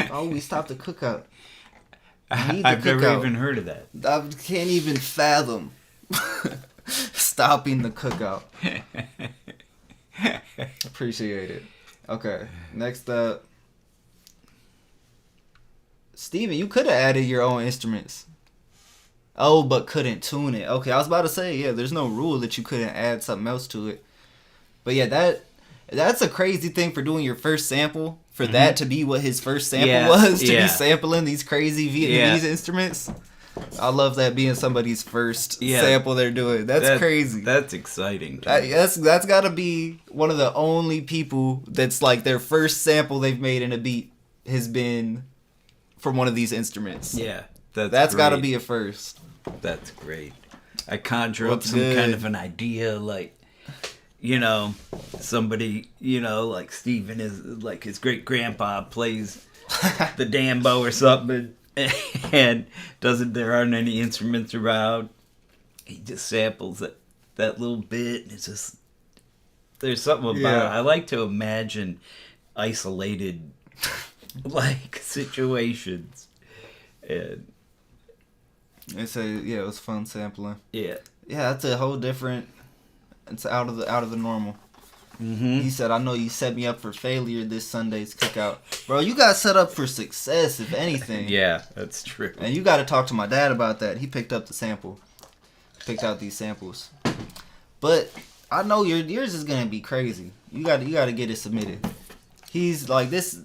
Why would we stop the cook-up? I've never even heard of that. I can't even fathom stopping the cookout. Appreciate it. Okay, next up. Steven, you could have added your own instruments. Oh, but couldn't tune it. Okay, I was about to say, yeah, there's no rule that you couldn't add something else to it. But yeah, that's a crazy thing for doing your first sample. For that to be what his first sample was, to be sampling these crazy Vietnamese instruments. I love that being somebody's first sample they're doing. That's crazy. That's exciting. That's got to be one of the only people that's like their first sample they've made in a beat has been from one of these instruments. Yeah. That's got to be a first. That's great. I conjure up some kind of an idea like, somebody, like Steven is like his great grandpa plays the dambo or something and there aren't any instruments around. He just samples that little bit and it's just, there's something about it. I like to imagine isolated like situations. And it was fun sampling. Yeah. Yeah, that's a whole different. It's out of the normal. Mm-hmm. He said, "I know you set me up for failure this Sunday's cookout, bro. You got set up for success, if anything." Yeah, that's true. And you got to talk to my dad about that. He picked up the sample, picked out these samples. But I know yours is gonna be crazy. You got to get it submitted. He's like this.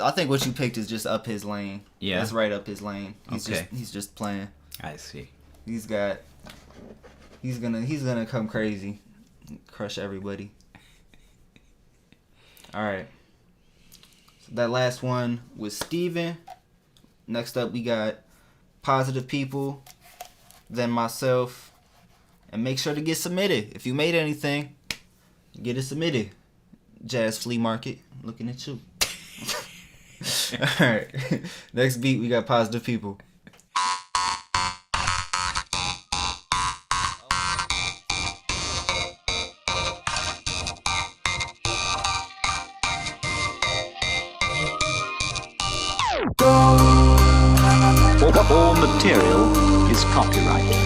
I think what you picked is just up his lane. Yeah, that's right up his lane. He's just playing. I see. He's gonna come crazy, crush everybody. All right. So that last one was Steven. Next up, we got Positive People, then myself, and make sure to get submitted. If you made anything, get it submitted. Jazz Flea Market, looking at you. All right. Next beat, we got Positive People. All material is copyrighted.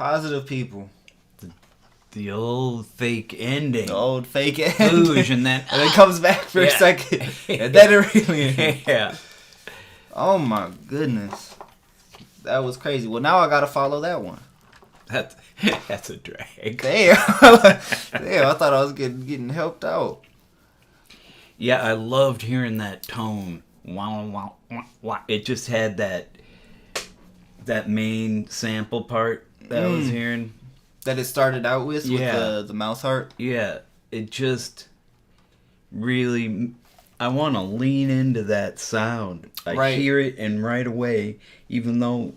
Positive people. The old fake ending. The old fake ending. Booge, and then and it comes back for a second. And then it really yeah. Oh my goodness. That was crazy. Well, now I gotta follow that one. That's a drag. Damn. Damn, I thought I was getting helped out. Yeah, I loved hearing that tone. Wow, wow, wow, wow. It just had that main sample part that I was hearing. That it started out with the mouth harp. Yeah, it just really... I want to lean into that sound. I hear it, and right away, even though,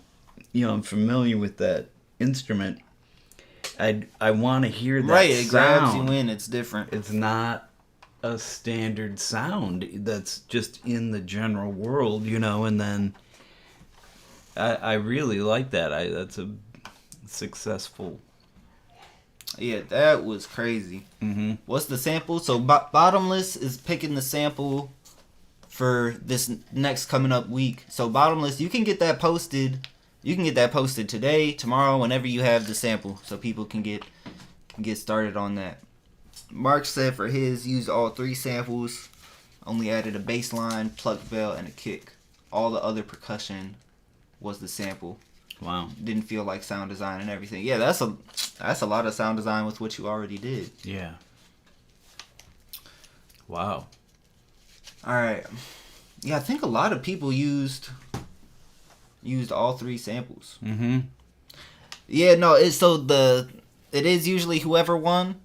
I'm familiar with that instrument, I want to hear that sound. It grabs you in. It's different. It's not a standard sound that's just in the general world, and then I really like that. That's a successful... Yeah, that was crazy. Mm-hmm. What's the sample? So Bottomless is picking the sample for this next coming up week. So Bottomless, you can get that posted. You can get that posted today, tomorrow, whenever you have the sample, so people can get started on that. Mark said for his, used all 3 samples, only added a bass line, pluck bell, and a kick. All the other percussion was the sample. Wow. Didn't feel like sound design and everything. Yeah, that's a lot of sound design with what you already did. Yeah. Wow. All right. Yeah, I think a lot of people used all 3 samples. Mm-hmm. Yeah, no, it is usually whoever won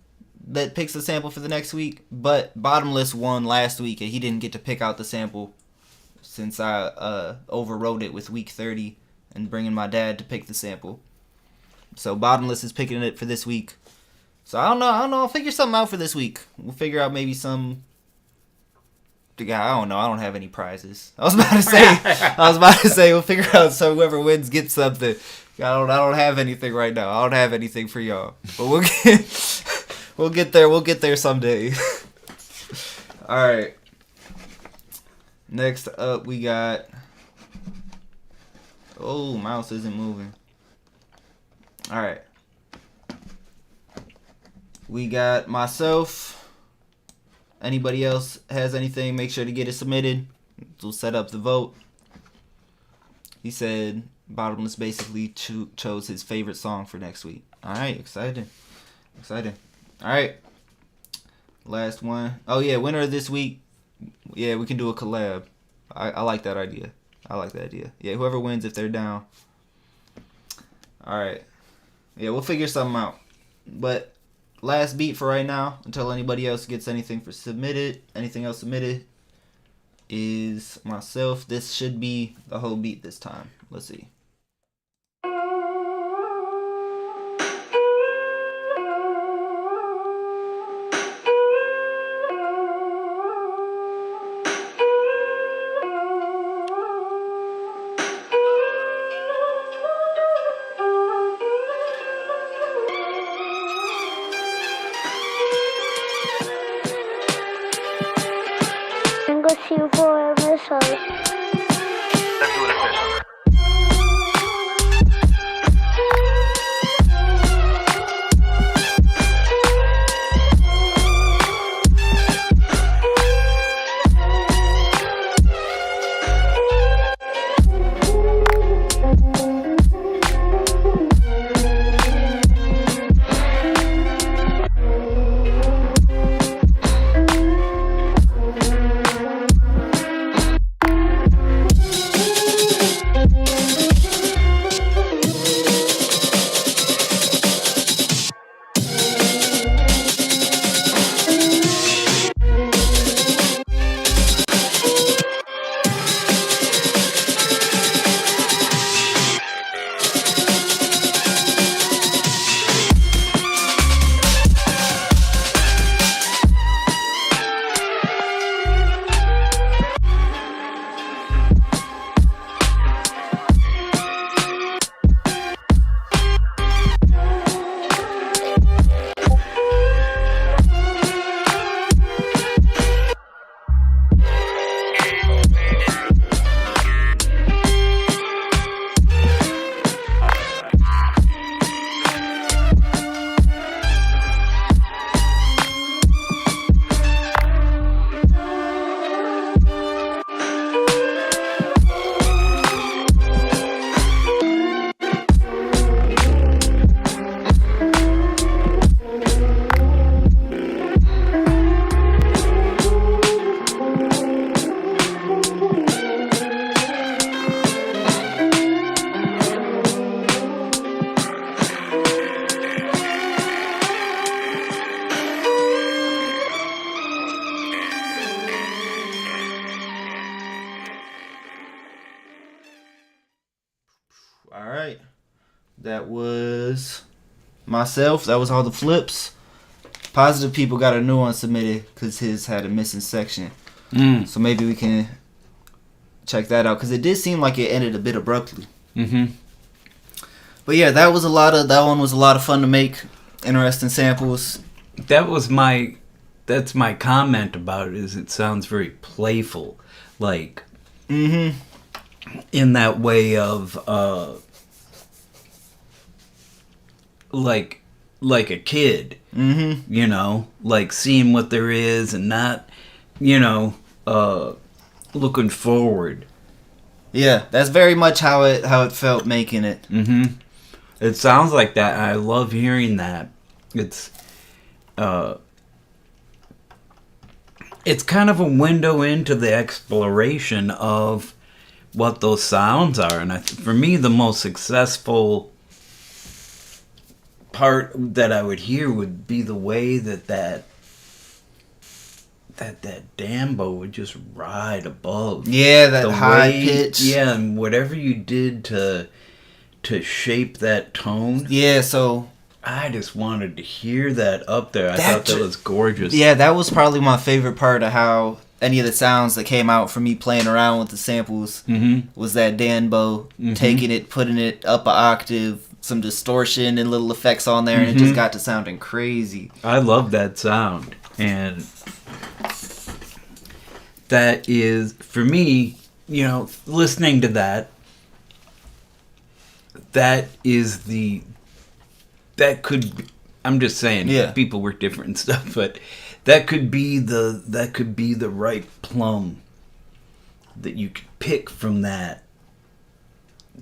that picks the sample for the next week, but Bottomless won last week and he didn't get to pick out the sample since I overrode it with week 30 and bringing my dad to pick the sample. So Bottomless is picking it for this week. So I don't know. I'll figure something out for this week. We'll figure out maybe some... I don't know. I don't have any prizes. I was about to say we'll figure out so whoever wins gets something. I don't have anything right now. I don't have anything for y'all. But we'll get there. We'll get there someday. All right. Next up, we got... Oh, mouse isn't moving. All right. We got myself. Anybody else has anything, make sure to get it submitted. We'll set up the vote. He said Bottomless basically chose his favorite song for next week. All right, exciting. All right. Last one. Oh, yeah, winner of this week. Yeah, we can do a collab. I like that idea. Yeah, whoever wins, if they're down. All right. Yeah, we'll figure something out. But last beat for right now, until anybody else gets anything else submitted, is myself. This should be the whole beat this time. Let's see. For a missile. Let's do it official. All right. That was myself. That was all the flips. Positive People got a new one submitted because his had a missing section. So maybe we can check that out because it did seem like it ended a bit abruptly. But yeah, that one was a lot of fun to make. Interesting samples. That's my comment about it, is it sounds very playful, like in that way of like a kid, you know, like seeing what there is and not, you know, looking forward. Yeah, that's very much how it felt making it. It sounds like that. I love hearing that. It's kind of a window into the exploration of what those sounds are, and for me, the most successful part that I would hear would be the way that Dambo would just ride above. Yeah, that high pitch. Yeah, and whatever you did to shape that tone. Yeah, so I just wanted to hear that up there. I thought that was gorgeous. Yeah, that was probably my favorite part of how any of the sounds that came out from me playing around with the samples was that Danbo taking it, putting it up an octave, some distortion and little effects on there, and it just got to sounding crazy. I love that sound. And that is, for me, you know, listening to that is that could be, I'm just saying, people were different and stuff, but that could be the right plum that you could pick from that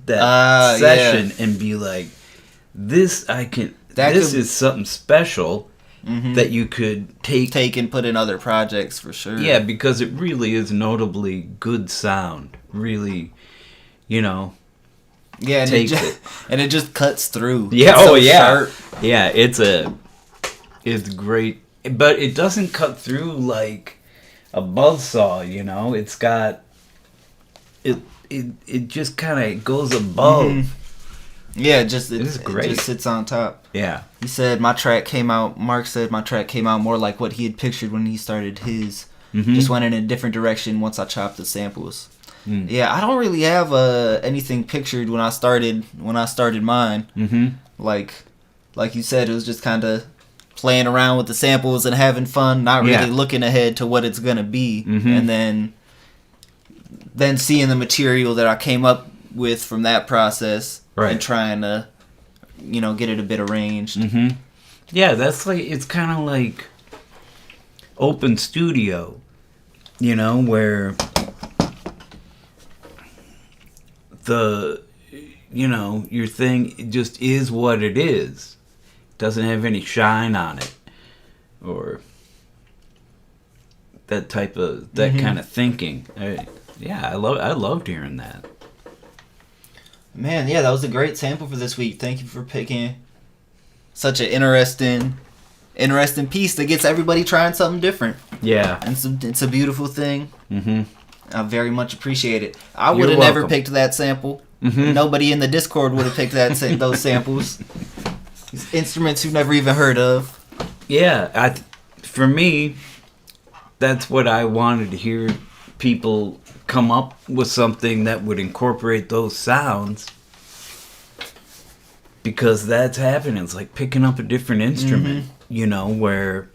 session and be like, this is something special that you could take and put in other projects for sure. Yeah, because it really is notably good sound. Really, you know. Yeah, and it just cuts through. Yeah, it's so sharp. Yeah, it's great, but it doesn't cut through like a buzzsaw, you know. It's got it just kind of goes above. Yeah, it just sits on top. Yeah. He said Mark said my track came out more like what he had pictured when he started his. Just went in a different direction once I chopped the samples. Yeah, I don't really have anything pictured when I started mine. Like you said, it was just kind of playing around with the samples and having fun, not really looking ahead to what it's gonna be, and then seeing the material that I came up with from that process and trying to, you know, get it a bit arranged. Yeah, it's kind of like open studio, you know, where your thing just is what it is. Doesn't have any shine on it, or that kind of thinking. I loved hearing that. Man, yeah, that was a great sample for this week. Thank you for picking such an interesting piece that gets everybody trying something different. Yeah, and it's a beautiful thing. I very much appreciate it. I would have never picked that sample. Nobody in the Discord would have picked those samples. These instruments you've never even heard of. Yeah, for me, that's what I wanted to hear. People come up with something that would incorporate those sounds, because that's happening. It's like picking up a different instrument, you know, where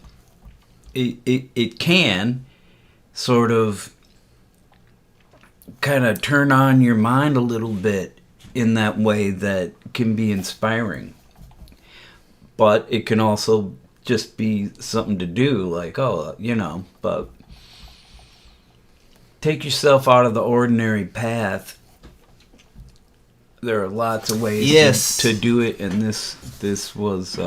it can sort of kind of turn on your mind a little bit in that way that can be inspiring. But it can also just be something to do, like, but take yourself out of the ordinary path. There are lots of ways to do it, and this was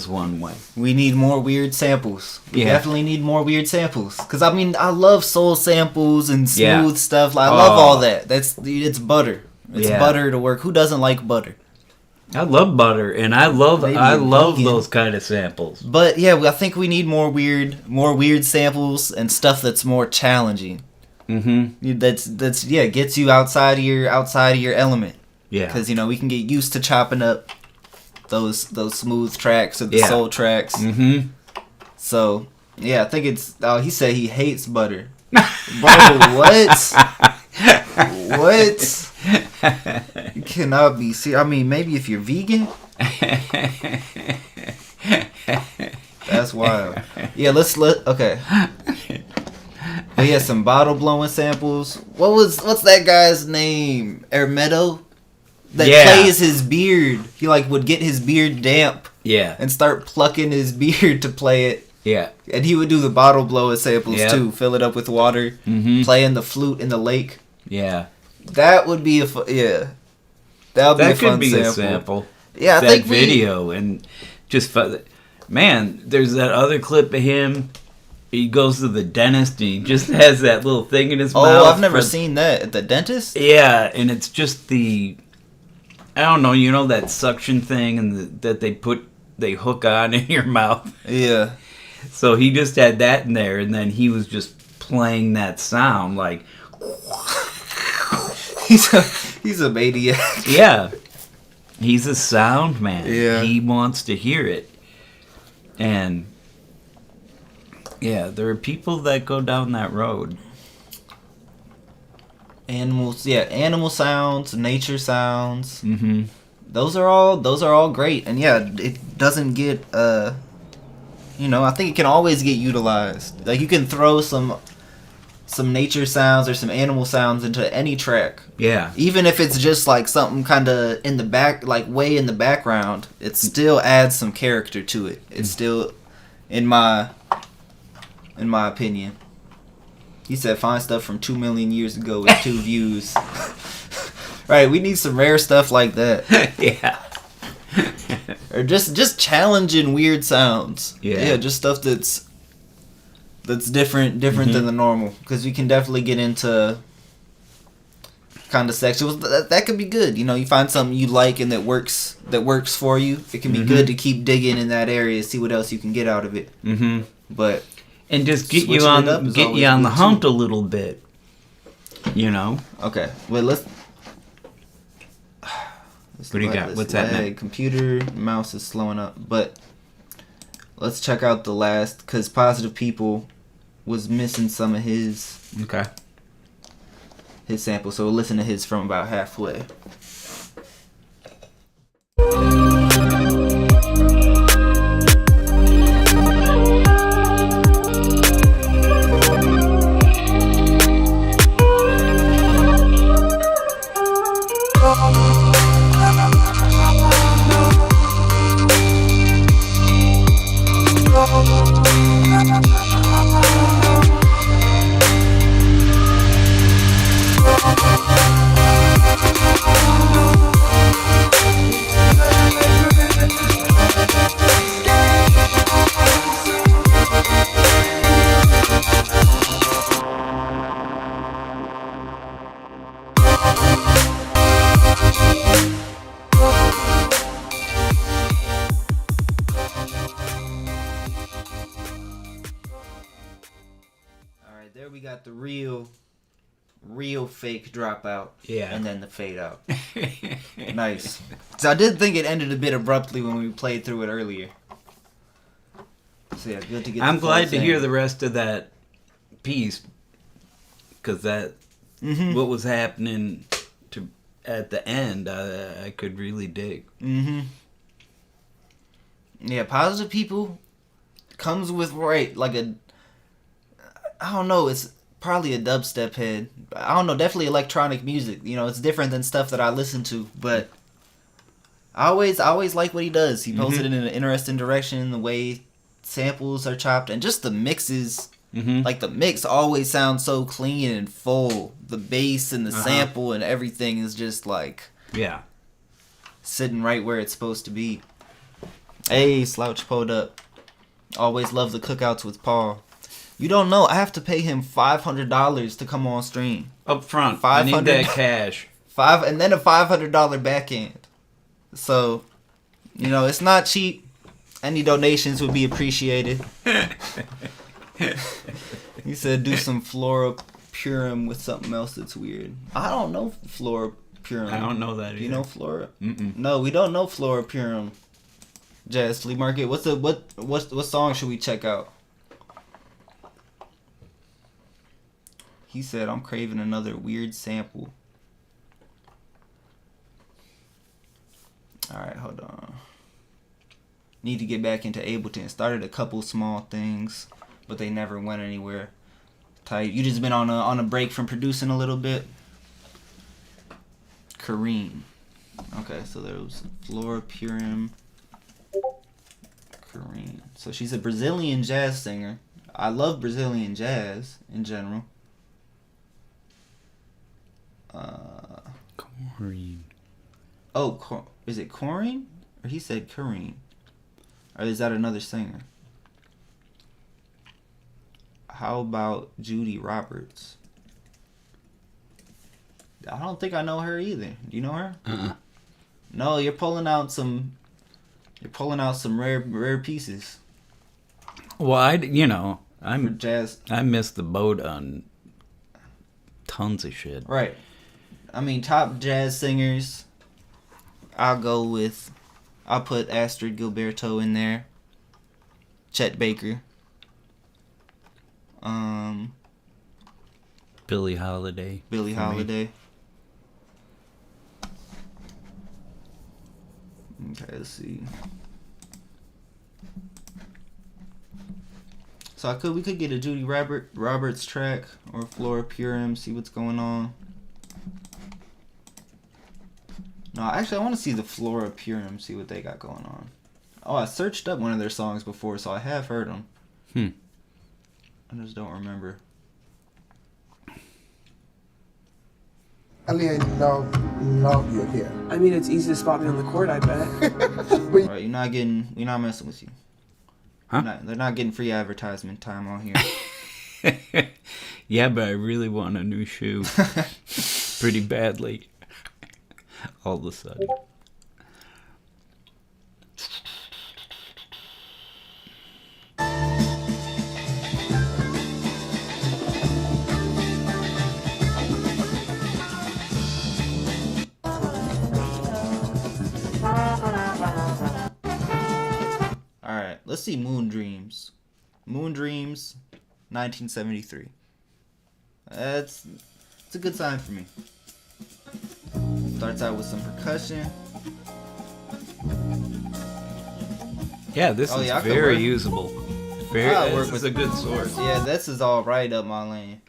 one way. We need more weird samples. We definitely need more weird samples. Because, I mean, I love soul samples and smooth stuff. I love all that. It's butter. It's butter to work. Who doesn't like butter? I love butter, and I love those kind of samples. But, yeah, I think we need more weird samples and stuff that's more challenging. That's gets you outside of your element. Yeah. Because, you know, we can get used to chopping up those smooth tracks or the soul tracks. Mm-hmm. So, yeah, I think it's... Oh, he said he hates butter. Bro, what? What? You cannot be... See, I mean, maybe if you're vegan... That's wild. Yeah, okay. He has some bottle blowing samples. What's that guy's name? Hermeto? That plays his beard. He like would get his beard damp. Yeah. And start plucking his beard to play it. Yeah. And he would do the bottle blowing samples too. Fill it up with water. Mm-hmm. Playing the flute in the lake. Yeah. That would be a fun That could be sample. a sample. Yeah, I that think video and just man, there's that other clip of him. He goes to the dentist and he just has that little thing in his mouth. Oh, I've never seen that at the dentist. Yeah, and it's just I don't know, you know that suction thing and that they hook on in your mouth. Yeah. So he just had that in there, and then he was just playing that sound like. He's a maniac. Yeah. He's a sound man. Yeah. He wants to hear it. And yeah, there are people that go down that road. Animal sounds, nature sounds. Mm-hmm. Those are all great. And yeah, it doesn't get I think it can always get utilized. Like you can throw some nature sounds or some animal sounds into any track. Yeah. Even if it's just like something kind of in the back, like way in the background, it still adds some character to it. It's still, in my opinion. He said find stuff from 2 million years ago with 2 views. Right, we need some rare stuff like that. Yeah. Or just challenging weird sounds. Yeah. Just stuff that's different than the normal, because we can definitely get into kind of sexual. That could be good. You know, you find something you like and that works for you. It can be good to keep digging in that area, see what else you can get out of it. Mm-hmm. But and just get you on the hunt a little bit. You know. Okay. Well, let's what do you got? What's happening? Computer mouse is slowing up, but let's check out the last, because Positive People was missing some of his sample, so we'll listen to his from about halfway. There we got the real fake dropout. Yeah. And then the fade out. Nice. So I did think it ended a bit abruptly when we played through it earlier. So yeah, good to get. I'm glad to hear the rest of that piece, because that what was happening at the end, I could really dig. Mm-hmm. Yeah, Positive People comes with I don't know, it's probably a dubstep head. I don't know, definitely electronic music. You know, it's different than stuff that I listen to, but I always like what he does. He pulls it in an interesting direction, the way samples are chopped, and just the mixes. Like the mix always sounds so clean and full. The bass and the sample and everything is just like sitting right where it's supposed to be. Hey, Slouch pulled up. Always love the cookouts with Paul. You don't know, I have to pay him $500 to come on stream. Up front, I need that cash. And then a $500 backhand. So, you know, it's not cheap. Any donations would be appreciated. He said do some Flora Purim with something else that's weird. I don't know Flora Purim. I don't know that either. Do you know Flora? Mm-mm. No, we don't know Flora Purim. Jazz Flea Market. What song should we check out? He said, I'm craving another weird sample. Alright, hold on. Need to get back into Ableton. Started a couple small things, but they never went anywhere. Tight. You just been on a break from producing a little bit? Kareem. Okay, so there was Flora Purim. Kareem. So she's a Brazilian jazz singer. I love Brazilian jazz in general. Corrine. Oh, is it Corrine? Or he said Kareem? Or is that another singer? How about Judy Roberts? I don't think I know her either. Do you know her? No, you're pulling out some rare pieces. Well, I'm jazz. I missed the boat on tons of shit. Right. I mean, top jazz singers. I'll put Astrid Gilberto in there. Chet Baker. Billie Holiday. Billie Holiday. Okay, let's see. So we could get a Judy Roberts track or Flora Purim, see what's going on. No, actually I want to see the Flora Purim, see what they got going on. Oh, I searched up one of their songs before, so I have heard them. I just don't remember. Ali, I love you here. I mean, it's easy to spot me on the court, I bet. Alright, we're not messing with you. Huh? They're not getting free advertisement time on here. Yeah, but I really want a new shoe. Pretty badly. All of a sudden. Alright, let's see Moon Dreams. Moon Dreams, 1973. It's a good sign for me. Starts out with some percussion. Yeah, this is very usable. This is a good source. Yeah, this is all right up my lane.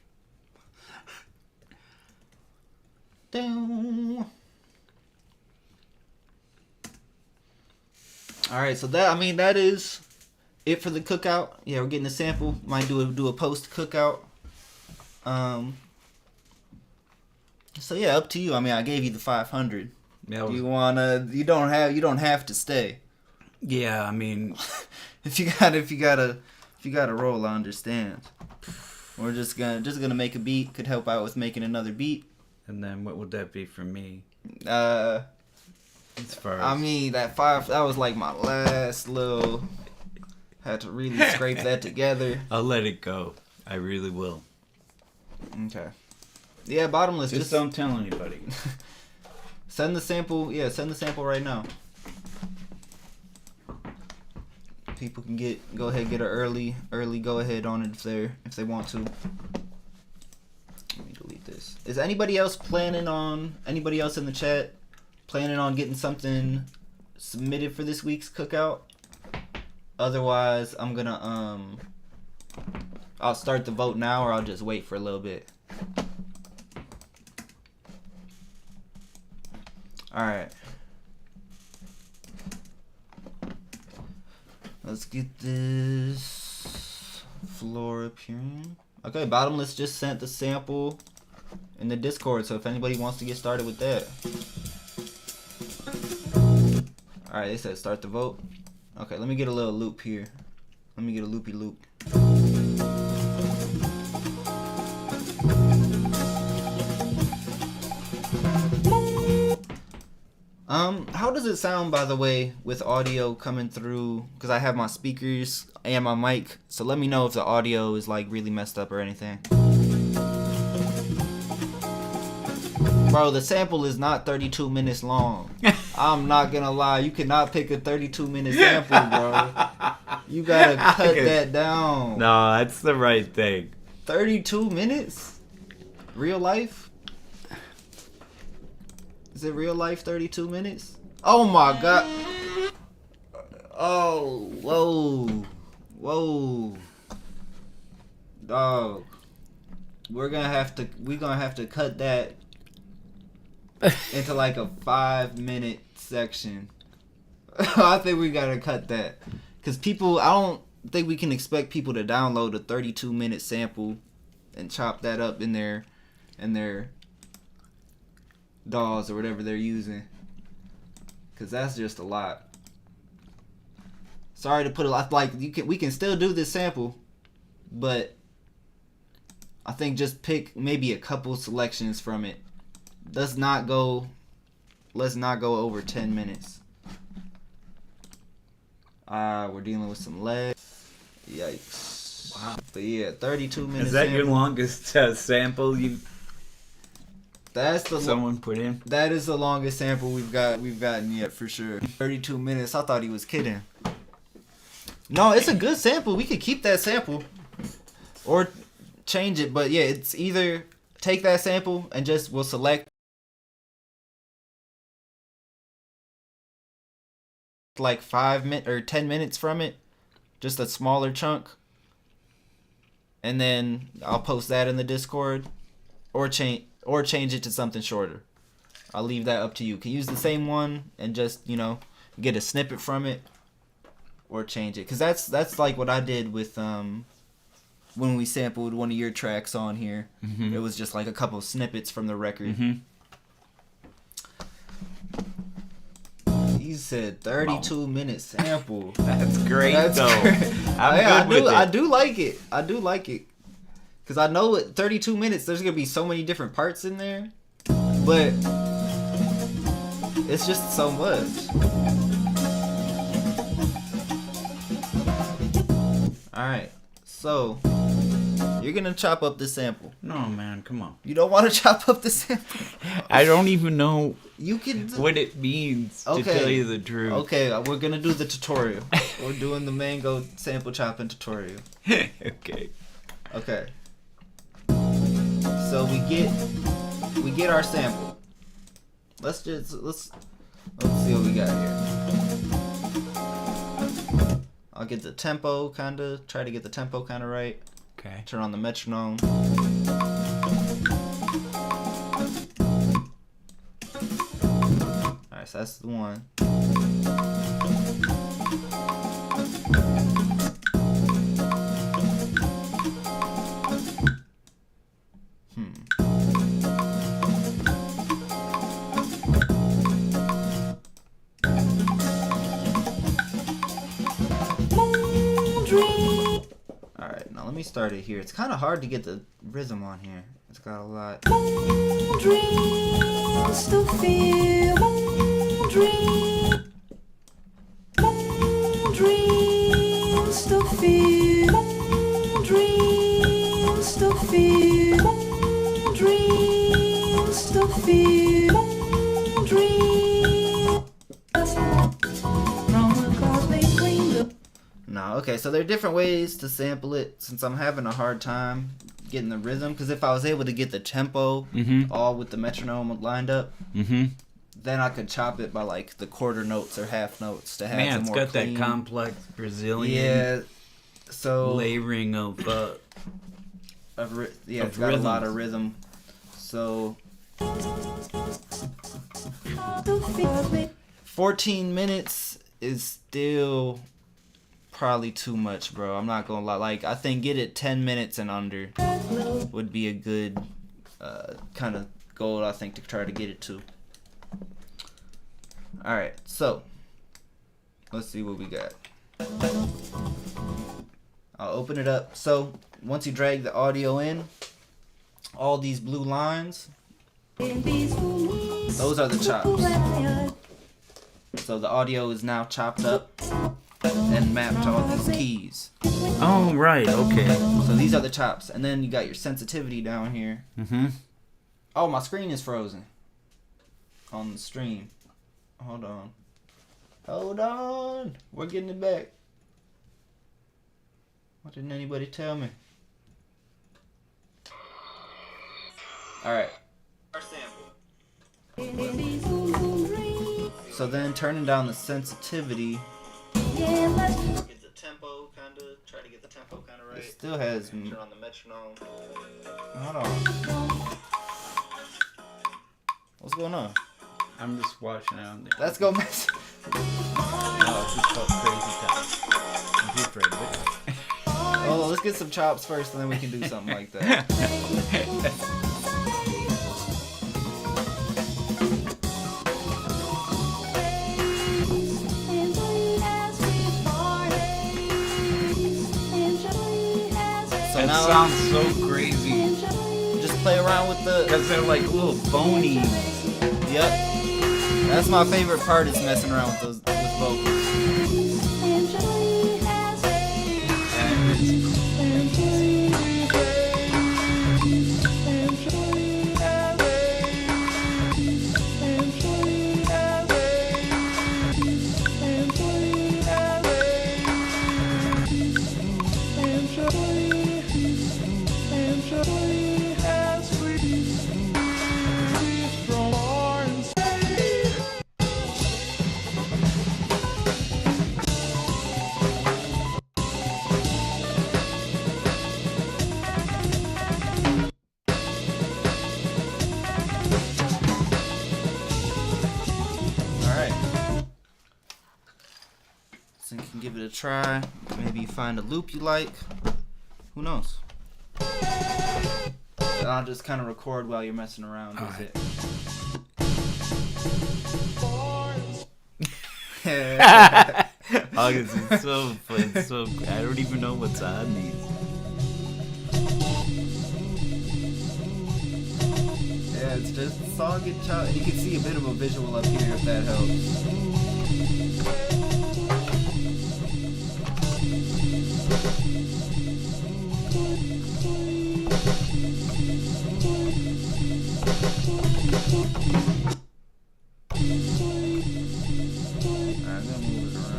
Down. Alright, so that is it for the cookout. Yeah, we're getting a sample. Might do a post cookout. So yeah, up to you. I mean, I gave you the 500. Yeah, You don't have to stay. Yeah, I mean, if you gotta roll, I understand. We're just gonna make a beat. Could help out with making another beat. and then what would that be for me? As far as... I mean, that was like my last little. Had to really scrape that together. I'll let it go. I really will. Okay. Yeah, Bottomless. Just don't tell anybody. Send the sample. Yeah, send the sample right now. People can go ahead and get an early go ahead on it if they want to. Let me delete this. Is anybody else in the chat planning on getting something submitted for this week's cookout? Otherwise, I'm gonna I'll start the vote now, or I'll just wait for a little bit. All right. Let's get this floor appearing. Okay, Bottomless just sent the sample in the Discord, so if anybody wants to get started with that. Alright, they said start the vote. Okay, let me get a little loop here. Let me get a loopy loop. How does it sound, by the way, with audio coming through? Because I have my speakers and my mic, so let me know if the audio is like really messed up or anything. Bro, the sample is not 32 minutes long. I'm not gonna lie. You cannot pick a 32-minute sample, bro. You gotta cut that down. No, that's the right thing. 32 minutes? Real life? Is it real life 32 minutes? Oh my god. Oh, whoa. Whoa. Dog. We're gonna have to cut that into like a 5-minute section. I think we gotta cut that. Cause people, I don't think we can expect people to download a 32-minute sample and chop that up in their DAWs or whatever they're using. Cause that's just a lot. Sorry to put a lot. Like we can still do this sample, but I think just pick maybe a couple selections from it. Let's not go over 10 minutes. We're dealing with some lag. Yikes. Wow. But yeah, 32 minutes. Is that your longest sample someone put in? That is the longest sample we've gotten yet for sure. 32 minutes. I thought he was kidding. No, it's a good sample. We could keep that sample or change it, but yeah, it's either take that sample and we'll select like 5 minutes or 10 minutes from it, just a smaller chunk, and then I'll post that in the Discord, or change it to something shorter. I'll leave that up to you. You can use the same one and just get a snippet from it, or change it, because that's like what I did with when we sampled one of your tracks on here. Mm-hmm. It was just like a couple snippets from the record. Mm-hmm. He said 32-minute sample. That's great. That's though. Great. I do like it. I do like it. Because I know at 32 minutes, there's going to be so many different parts in there. But it's just so much. Alright. So, you're going to chop up the sample. No, man. Come on. You don't want to chop up the sample? I don't even know you can what it means, to tell you the truth. Okay, we're going to do the tutorial. We're doing the mango sample chopping tutorial. Okay. So we get our sample. Let's see what we got here. I'll get the tempo try to get the tempo right. Okay. Turn on the metronome. Alright, so that's the one. Alright, now let me start it here. It's kind of hard to get the rhythm on here. It's got a lot. Dreams to feel. Dreams to feel. Dreams to feel. Dreams to feel. No, okay, so there are different ways to sample it since I'm having a hard time getting the rhythm. Because if I was able to get the tempo all with the metronome lined up, then I could chop it by like the quarter notes or half notes to have Man, it's more got clean. That complex Brazilian so layering of it's got a lot of rhythm. So 14 minutes is still probably too much, bro. I'm not gonna lie. Like, I think get it 10 minutes and under would be a good kind of goal, I think, to try to get it to. Alright, so let's see what we got. I'll open it up. So once you drag the audio in, all these blue lines, those are the chops. So the audio is now chopped up and mapped to all these keys. Oh, right, okay. So these are the chops. And then you got your sensitivity down here. Oh, my screen is frozen. on the stream. Hold on. Hold on. We're getting it back. Why didn't anybody tell me? Alright. So then turning down the sensitivity. Get the tempo kinda. Try to get the tempo kinda right. It still has. Turn on the metronome. Hold on. What's going on? I'm just watching out there. Let's go, Metzger. No, it's just called crazy time. I'm too afraid of it. Oh, let's get some chops first, and then we can do something like that. So That now sounds so crazy. just play around with the. Because they're like little phonies. Yep. That's my favorite part is messing around with those vocals. So you can give it a try. Maybe find a loop you like. Who knows? And I'll just kind of record while you're messing around with it. August is so fun. So I don't even know what's on these. Yeah, it's just song and chop. You can see a bit of a visual up here if that helps. I'm gonna move it around.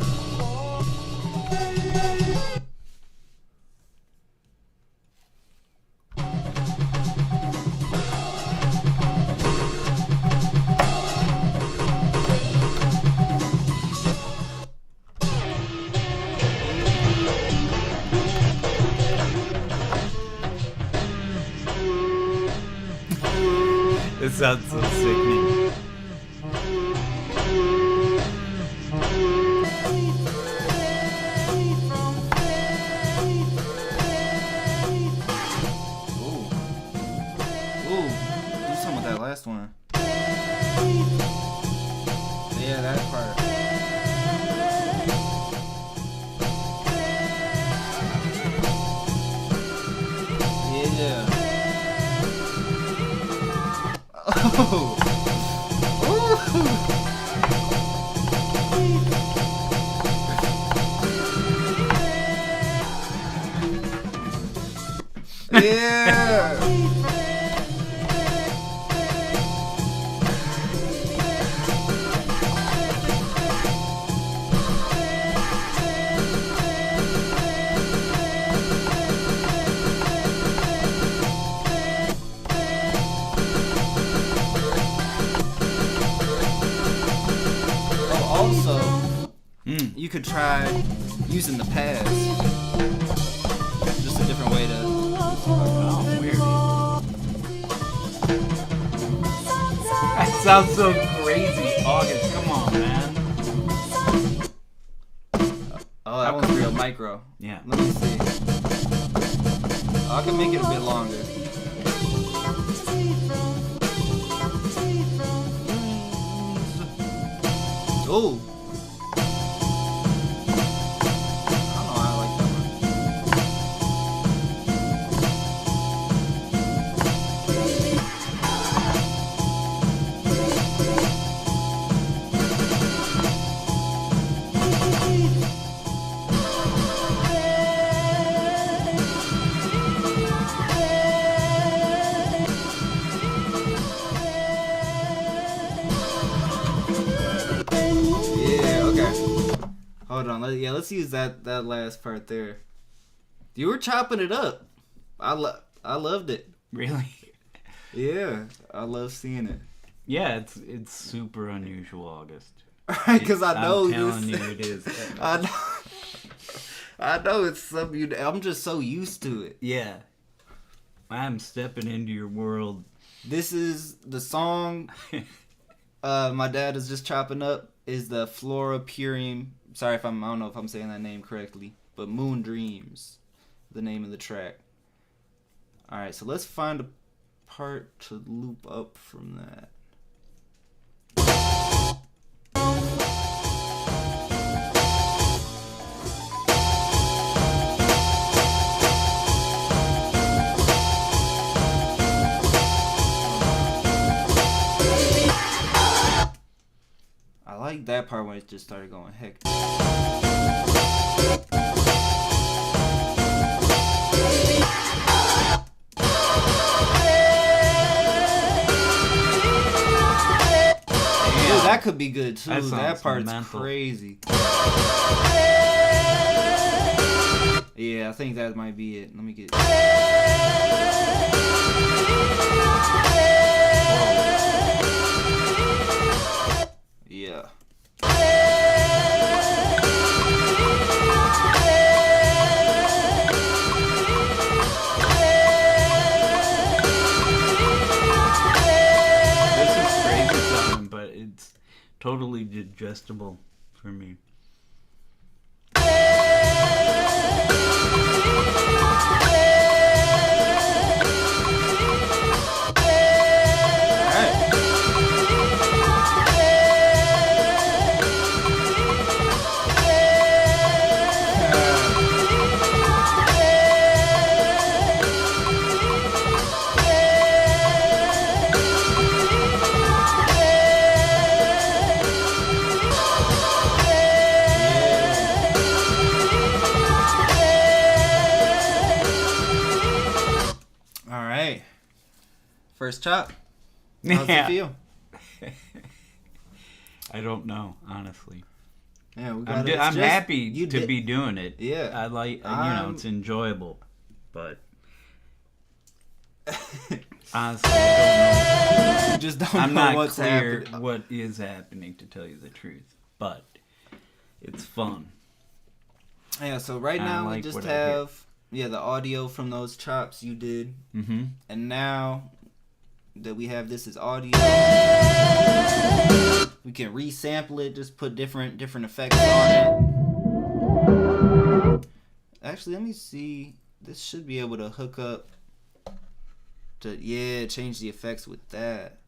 It sounds so sickening. Ooh, do something with that last one. Yeah, that part. Yeah. Oh. Ooh. Yeah. Also, you could try using the pads. Just a different way to. Oh, weird. That sounds so crazy. August, come on, man. Oh, that one's real micro. Yeah. Let me see. I can make it a bit longer. Oh. I don't know how I like that Hold on. Let's use that last part there. You were chopping it up. I loved it. Really? Yeah, I love seeing it. Yeah, it's super unusual, August. Because I know I'm telling you it is. I know it's something. I'm just so used to it. Yeah. I'm stepping into your world. This is the song my dad is just chopping up is the Flora Purium. Sorry if I don't know if I'm saying that name correctly, but Moon Dreams, the name of the track. All right, so let's find a part to loop up from that. I like that part when it just started going hectic. That could be good too. That part's mental. Crazy. Yeah, I think that might be it. Let me get. Yeah. Totally digestible for me. First chop. How's it feel? I don't know, honestly. Yeah, I'm happy to be doing it. Yeah, I like. It's enjoyable, but honestly, I don't know. You just don't I'm know not what's clear happening. what is happening, to tell you the truth, but it's fun. Yeah. So right now we just have the audio from those chops you did, and now that we have this as audio, we can resample it, just put different effects on it. Actually, let me see. This should be able to hook up to change the effects with that.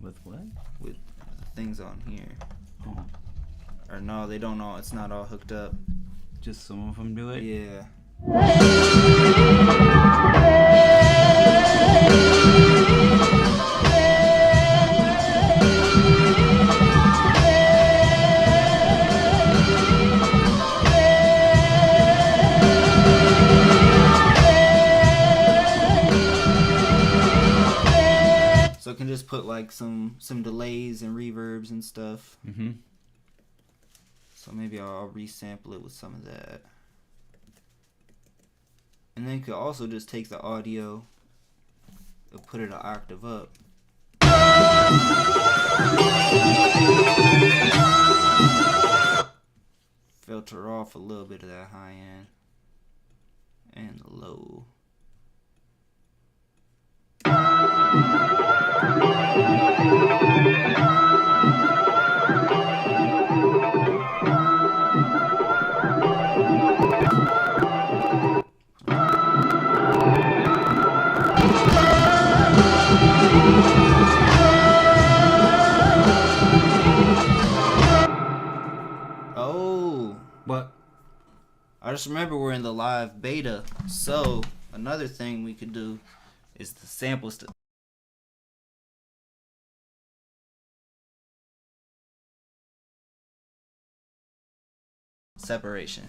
With what? With the things on here. Oh. Or no, they don't all. It's not all hooked up. Just some of them do it? Yeah. So it can just put like some delays and reverbs and stuff. So maybe I'll resample it with some of that. And then you could also just take the audio and put it an octave up. Filter off a little bit of that high end and the low. What? I just remember we're in the live beta, so another thing we could do is the samples to separation.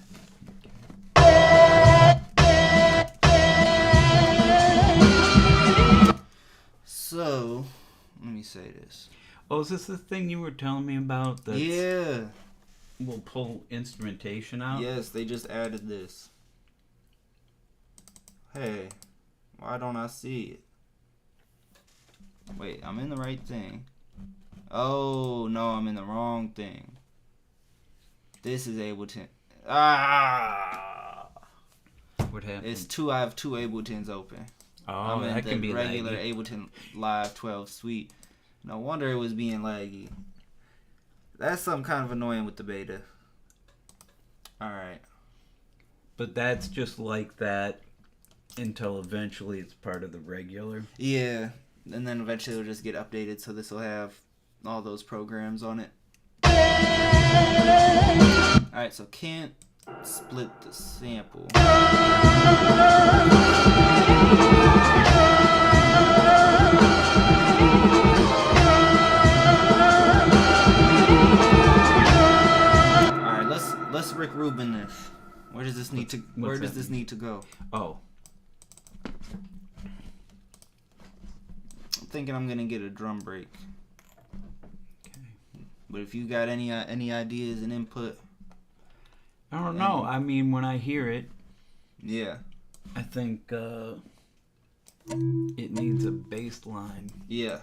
So, let me say this. Oh, is this the thing you were telling me about? Yeah. will pull instrumentation out? Yes, they just added this. Hey, why don't I see it? Wait, I'm in the right thing. Oh, no, I'm in the wrong thing. This is Ableton. What happened? I have two Abletons open. Oh, I'm in that the can be regular laggy. Ableton Live 12 Suite. No wonder it was being laggy. That's something kind of annoying with the beta. Alright. But that's just like that until eventually it's part of the regular. Yeah. And then eventually it'll just get updated, so this will have all those programs on it. Alright, so can't split the sample. Alright, let's Rick Rubin this. Where does this need to go? Oh. I'm thinking I'm gonna get a drum break. Okay. But if you got any ideas and input, I don't know. I mean, when I hear it, yeah, I think it needs a bass line. yeah,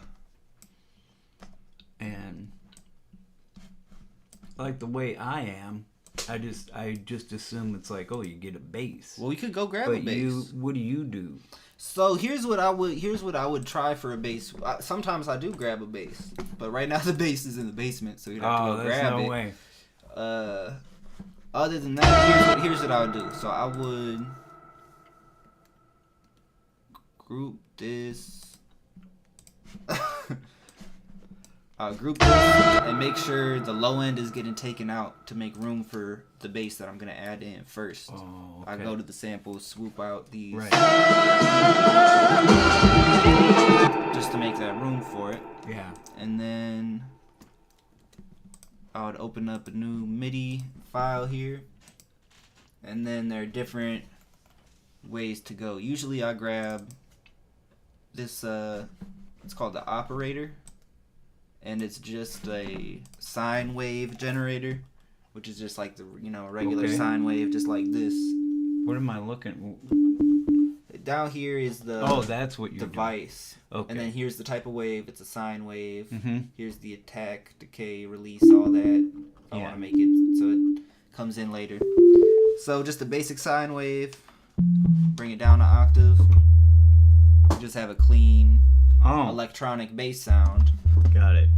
And like the way I am, I just assume it's like, oh, you get a bass. well, we could go grab a But bass. what do you do? So here's what I would try for a bass. Sometimes I do grab a bass, but right now the bass is in the basement, so you'd have to go there's grab no it. way. Other than that, here's what I would do. So I would group this. Group this and make sure the low end is getting taken out to make room for the bass that I'm gonna add in first. Oh, okay. I go to the samples, swoop out these, Right. just to make that room for it. Yeah. And then I would open up a new MIDI file here, and then there are different ways to go. Usually I grab this, it's called the operator, and it's just a sine wave generator, which is just like the regular sine wave, just like this. What am I looking? Down here is the that's what you're device. Okay. And then here's the type of wave. It's a sine wave. Mm-hmm. Here's the attack, decay, release, all that. I want to make it so it comes in later. So just a basic sine wave. Bring it down an octave. Just have a clean electronic bass sound. Got it.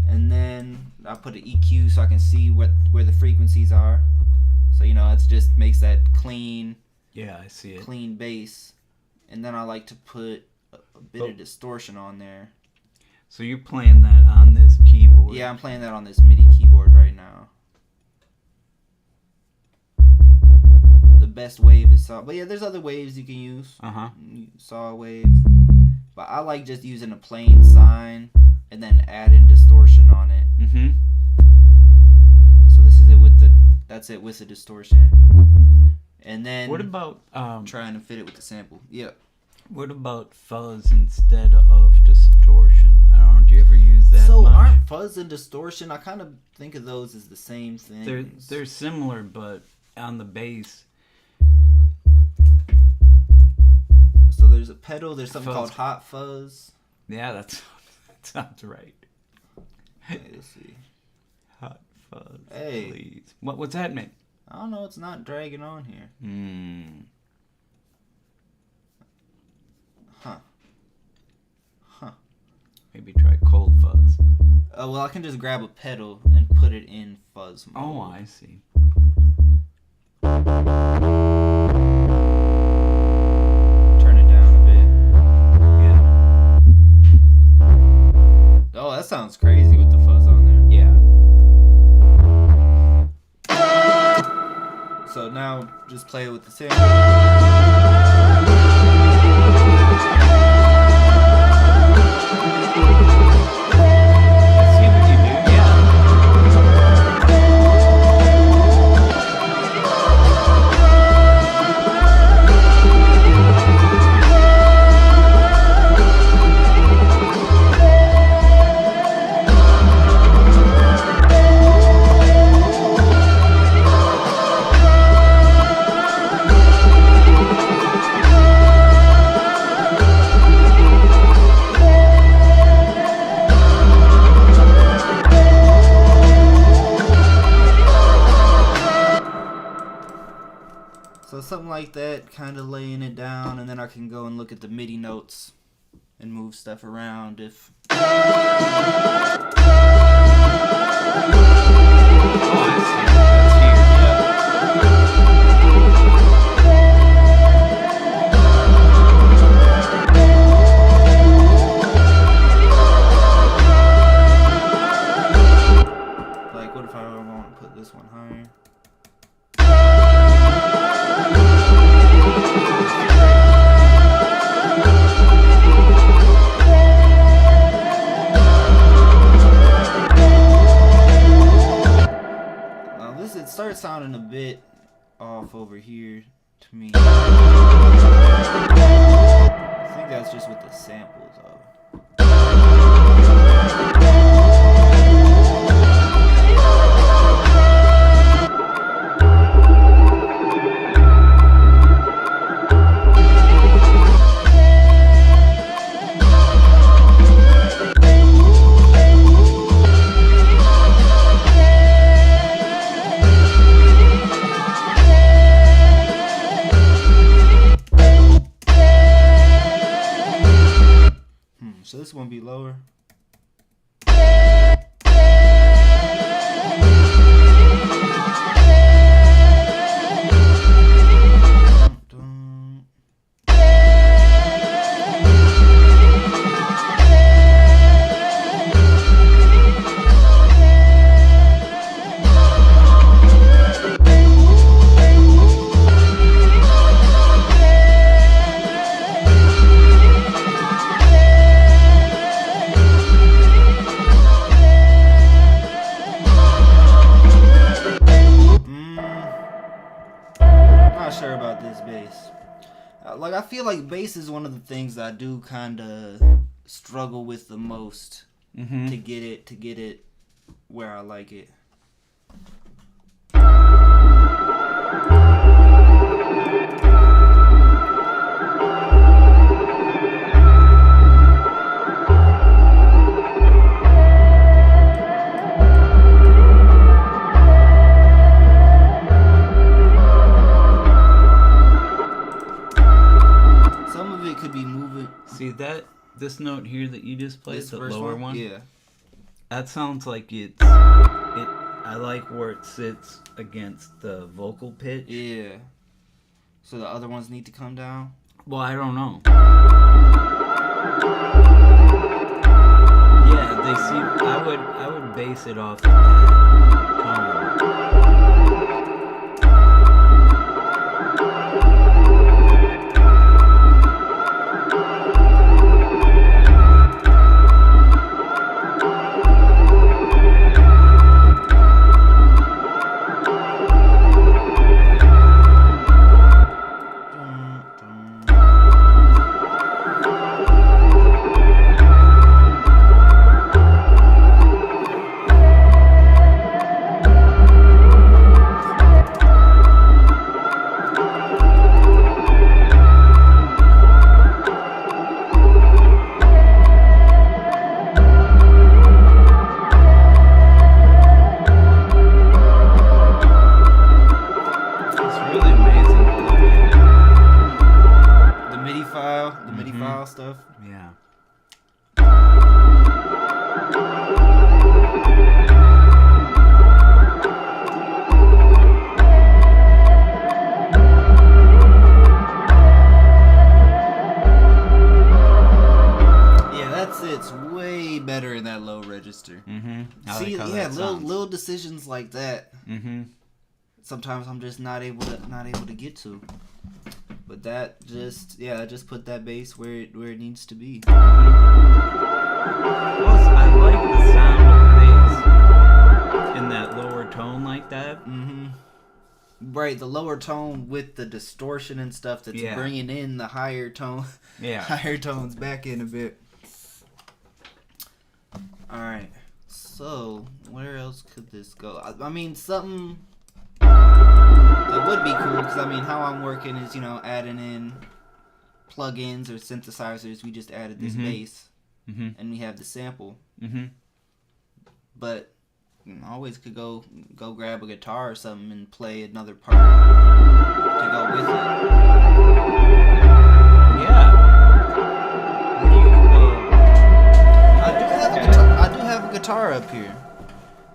And then I put an EQ so I can see where the frequencies are. So it just makes that clean. Yeah, I see it. Clean bass. And then I like to put a bit of distortion on there. So you're playing that on this keyboard? Yeah, I'm playing that on this MIDI keyboard right now. The best wave is saw. But yeah, there's other waves you can use. Saw wave. But I like just using a plain sine and then adding distortion on it. Mm-hmm. So this is it that's it with the distortion. And then what about trying to fit it with the sample? Yeah. What about fuzz instead of distortion? I don't know. Do you ever use that? So much? aren't fuzz and distortion? I kind of think of those as the same thing. They're similar, but on the bass. So there's a pedal. There's something Fuzz. called hot fuzz. Yeah, that sounds right. Let's see. Hot fuzz. Hey. Please. What's that mean? I don't know. It's not dragging on here. Huh. Maybe try cold fuzz. Well, I can just grab a pedal and put it in fuzz mode. Oh, I see. Turn it down a bit. Yeah. Oh, that sounds crazy with the fuzz on there. Yeah. So now just play with the sample. See what you do? Yeah. something like that, kind of laying it down, and then I can go and look at the MIDI notes and move stuff around if. Like, what if I want to put this one higher? It starts sounding a bit off over here to me. I think that's just with the samples though. So this one be lower. Not sure about this bass. Like, I feel like bass is one of the things that I do kind of struggle with the most to get it where I like it. See this note here that you just played, the lower one? Yeah. That sounds like I like where it sits against the vocal pitch. Yeah. So the other ones need to come down? Well, I don't know. Yeah, they seem. I would base it off of that tone. Stuff. Yeah. Yeah, that's it's way better in that low register. See, yeah, little decisions like that. Sometimes I'm just not able to get to. But that just put that bass where it needs to be. Plus, I like the sound of bass in that lower tone like that. Right, the lower tone with the distortion and stuff that's bringing in the higher tone, higher tones back in a bit. All right, so where else could this go? I mean, something. That would be cool because I mean how I'm working is adding in plugins or synthesizers. We just added this bass and we have the sample. But I always could go grab a guitar or something and play another part. to go with it. Yeah. What do you? I do have a guitar up here.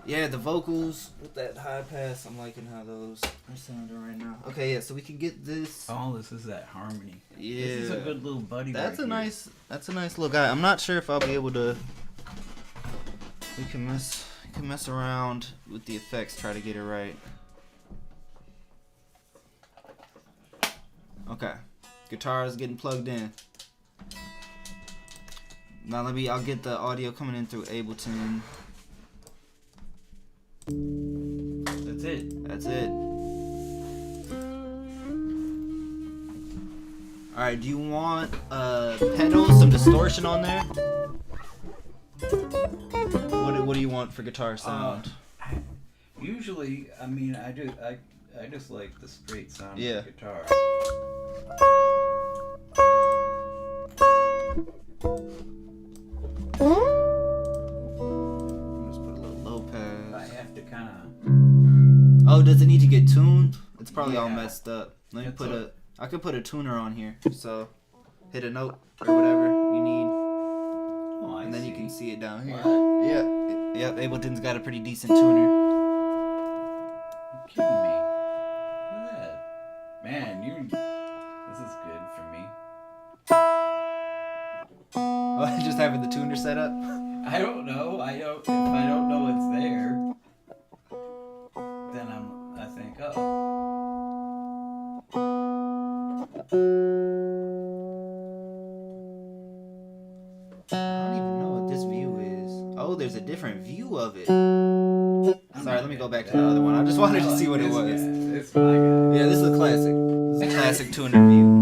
Yeah, the vocals with that high pass, I'm liking how those are sounding right now. Okay, yeah, so we can get this. Oh, this is that harmony. Yeah, this is a good little buddy. That's right a here. nice. That's a nice little guy. I'm not sure if I'll be able to. We can mess around with the effects, try to get it right. Okay, guitar is getting plugged in. Now I'll get the audio coming in through Ableton. That's it. That's it. Alright, do you want pedals, some distortion on there? What do you want for guitar sound? Usually, I mean, I just like the straight sound Yeah. of the guitar. Just put a little low pass. I have to kind of. Oh, does it need to get tuned? It's probably all Yeah. messed up. Let me That's I could put a tuner on here. So hit a note or whatever you need, Oh, I and then see. you can see it down here. What? Yeah, yep. Ableton's got a pretty decent tuner. You're kidding me. Look at that. Man, this is good for me. Oh, just having the tuner set up. I don't know. If I don't know it's there, then I think, oh. I don't even know what this view is. Oh, there's a different view of it. Sorry, let me go back to the other one. I just wanted to see what it was. It's my guy. Yeah, this is a classic. This is a classic tuner view.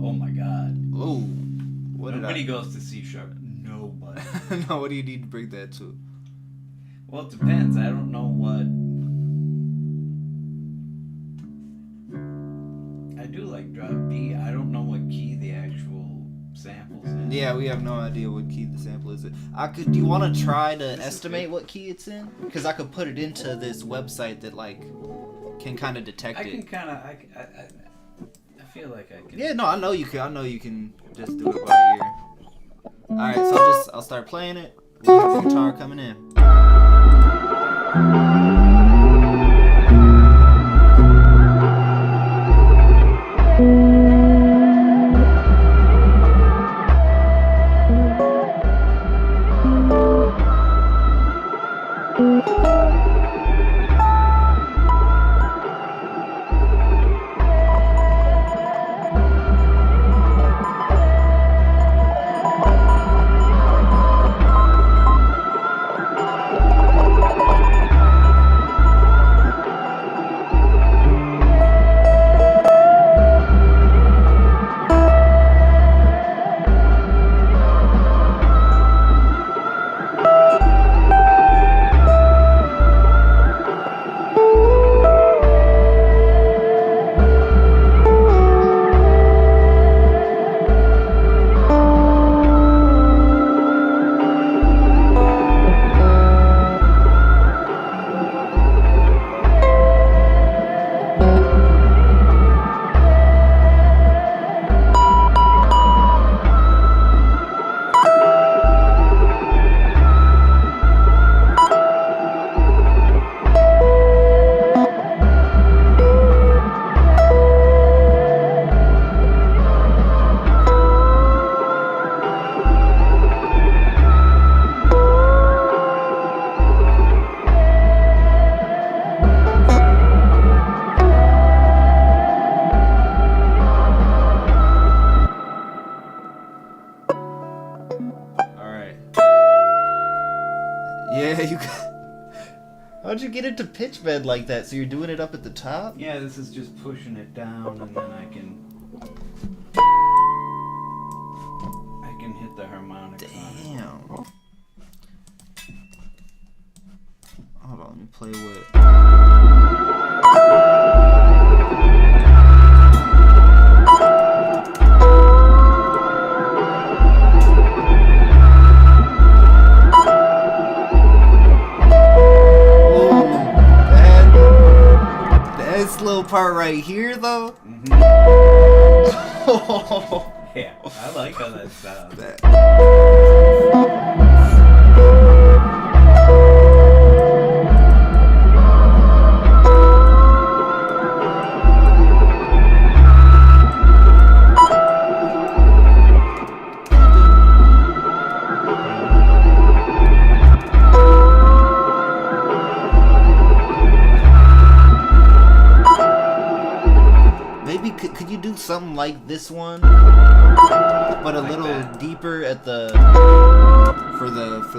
Oh my god. Oh, what did Nobody goes to C sharp. Nobody. No, what do you need to bring that to? Well, it depends. I don't know what. I do like drop B. I don't know what key the actual sample's in. Yeah, we have no idea what key the sample is in. Do you want to try to estimate what key it's in? Because I could put it into this website that like can kind of detect I it. can kind of. I feel like I can. Yeah, no, I know you can. I know you can just do it by ear. All right, so I'll start playing it. We'll have the guitar coming in. Yeah, you got... How'd you get it to pitch bend like that? So you're doing it up at the top? Yeah, this is just pushing it down, and then I can hit the harmonics on it. Damn. Hold on, let me play with... part right here, though. Yeah, I like how that sounds. Maybe could you do something like this one, but a little deeper at the for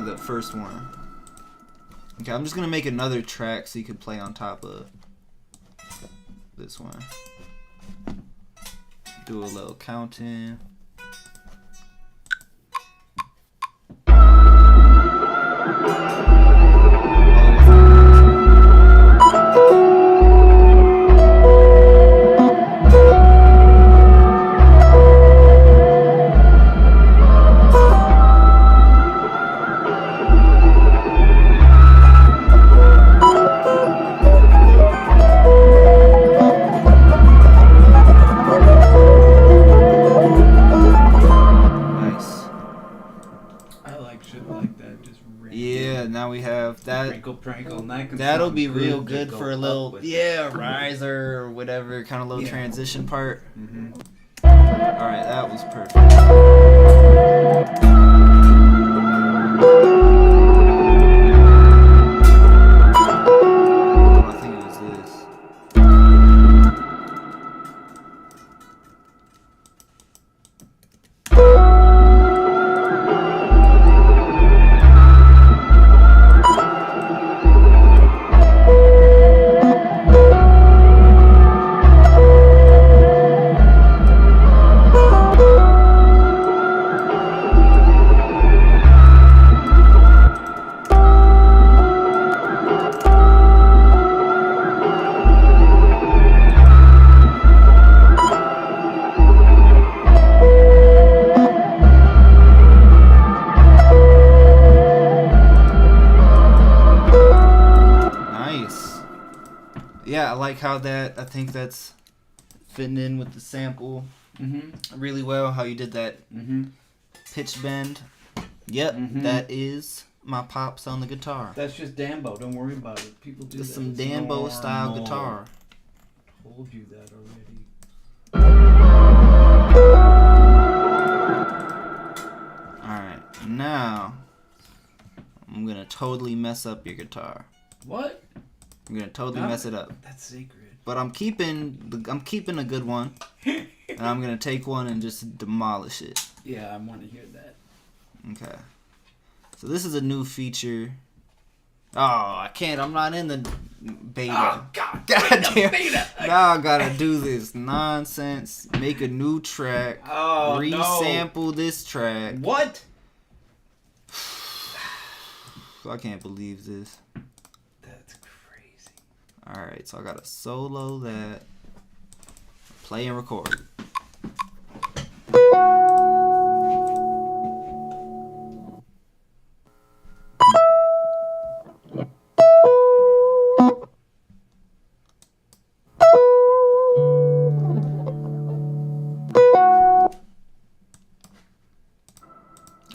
the first one. Okay, I'm just gonna make another track so you can play on top of this one. Do a little counting. That'll be real good for a little, riser or whatever, kind of little transition part. Alright, that was perfect. I think it was this. Yeah, I like how that, I think that's fitting in with the sample really well, how you did that pitch bend. Yep, that is my pops on the guitar. That's just Dambo, don't worry about it. People do just that. some Dambo style guitar. Told you that already. Alright, now I'm gonna totally mess up your guitar. What? I'm gonna totally mess it up. That's sacred. But I'm keeping a good one, and I'm gonna take one and just demolish it. Yeah, I want to hear that. Okay. So this is a new feature. Oh, I can't. I'm not in the beta. Oh God! Goddamn. Now I gotta do this nonsense. Make a new track. Oh resample this track. What? I can't believe this. That's crazy. Alright, so I gotta solo that. Play and record.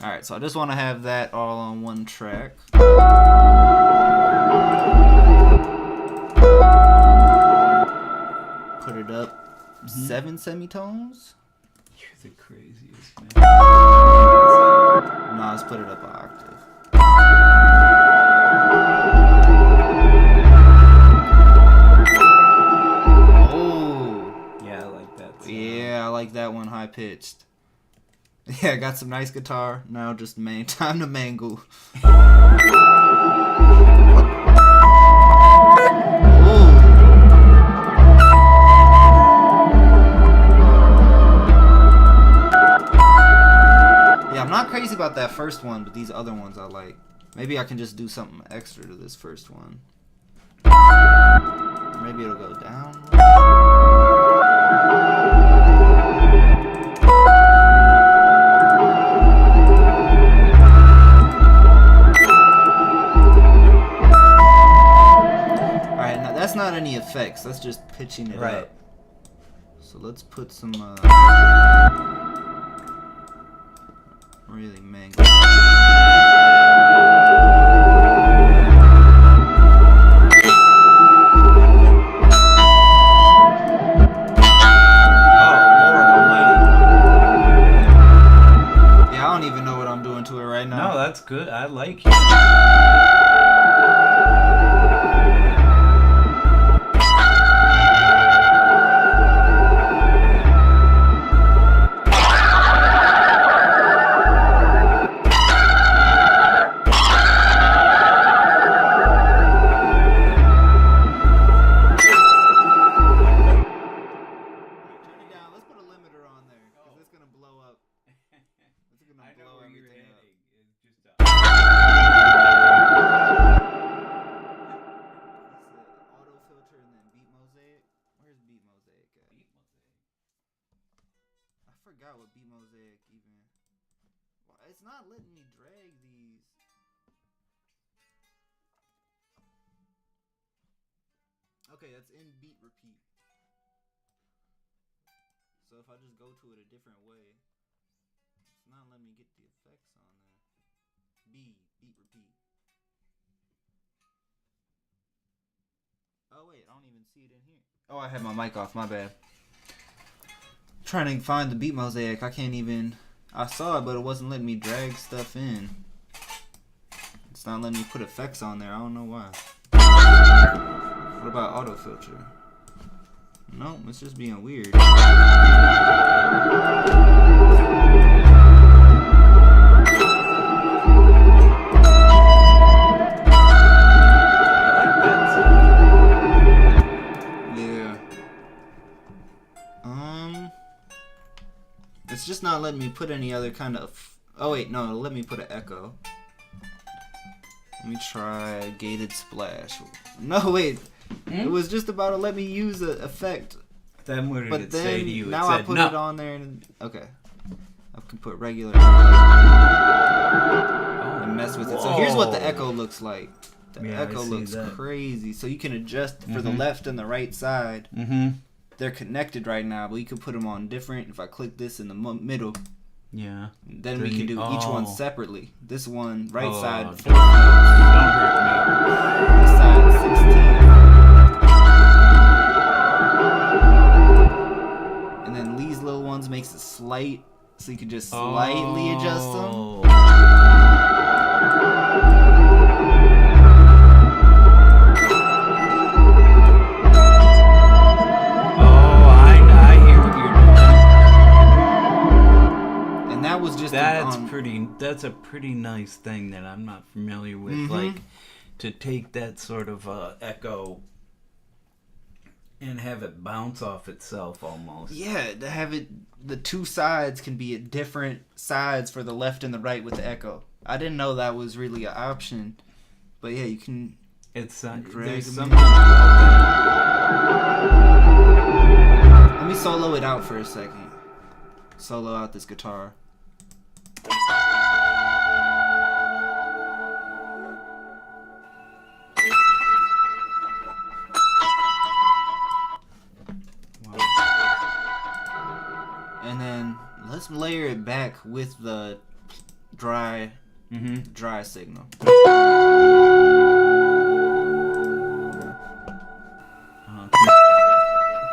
Alright, so I just want to have that all on one track. Put it up 7 semitones. You're the craziest, man. No, let's put it up an octave. Oh. Yeah, I like that sound. Yeah, I like that one high pitched. Yeah, I got some nice guitar. Now just time to mangle. Yeah, I'm not crazy about that first one, but these other ones I like. Maybe I can just do something extra to this first one. Maybe it'll go down. Alright, now that's not any effects. That's just pitching it Right. up. So let's put some really mango. Yeah, I don't even know what I'm doing to it right now. No, that's good. I like it. I forgot what beat mosaic even. Well, it's not letting me drag these. Okay, that's in beat repeat. So if I just go to it a different way, it's not letting me get the effects on there. Beat repeat. Oh wait, I don't even see it in here. Oh, I had my mic off, my bad. Trying to find the beat mosaic, I can't even. I saw it, but it wasn't letting me drag stuff in. It's not letting me put effects on there. I don't know why. What about auto filter? Nope, it's just being weird. It's just not letting me put any other kind of. Oh wait, no, let me put an echo. Let me try gated splash. No wait, it was just about to let me use an effect. Then what did it say to you? Now it I said, put no. it on there and okay, I can put regular and mess with it. So here's what the echo looks like. The echo looks crazy. So you can adjust for the left and the right side. They're connected right now, but you can put them on different. If I click this in the middle, yeah, then we can do each one separately. This one, right side, 4 notes. Don't hurt me. This side, 16. And then these little ones makes it slight, so you can just slightly adjust them. That's a pretty nice thing that I'm not familiar with. Like to take that sort of echo and have it bounce off itself almost. Yeah, to have it, the two sides can be at different sides for the left and the right with the echo. I didn't know that was really an option, but yeah, you can. It's there's something. Let me solo it out for a second. Solo out this guitar. And then let's layer it back with the dry signal.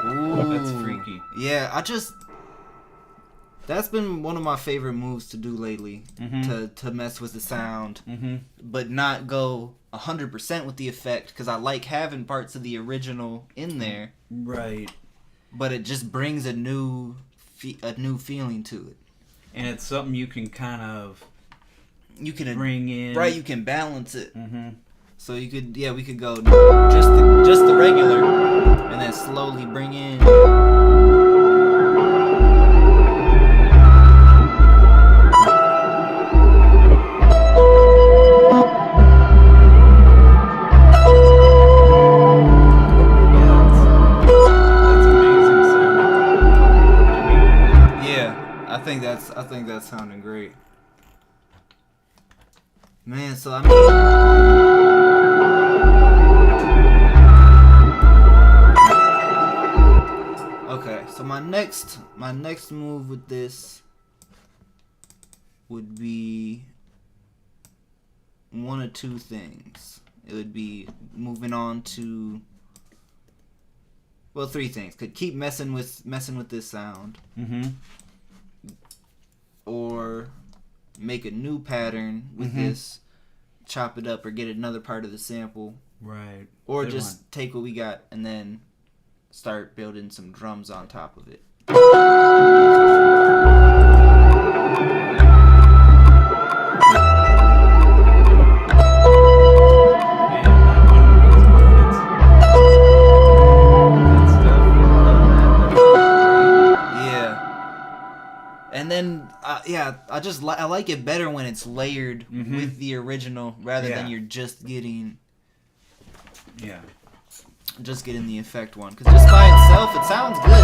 Ooh, that's freaky. Yeah, that's been one of my favorite moves to do lately, to mess with the sound, but not go 100% with the effect, because I like having parts of the original in there. Right. But it just brings a new feeling to it. And it's something you can kind of bring in. Right, you can balance it. So you could, we could go just the regular, and then slowly bring in. I think that's sounding great. Man, so I mean, So my next move with this would be one of two things. It would be moving on to, well, three things. Could keep messing with this sound, or make a new pattern with this, chop it up, or get another part of the sample, right? Or just take what we got and then start building some drums on top of it. And then, I like it better when it's layered with the original rather than you're just getting the effect one. Because just by itself, it sounds good.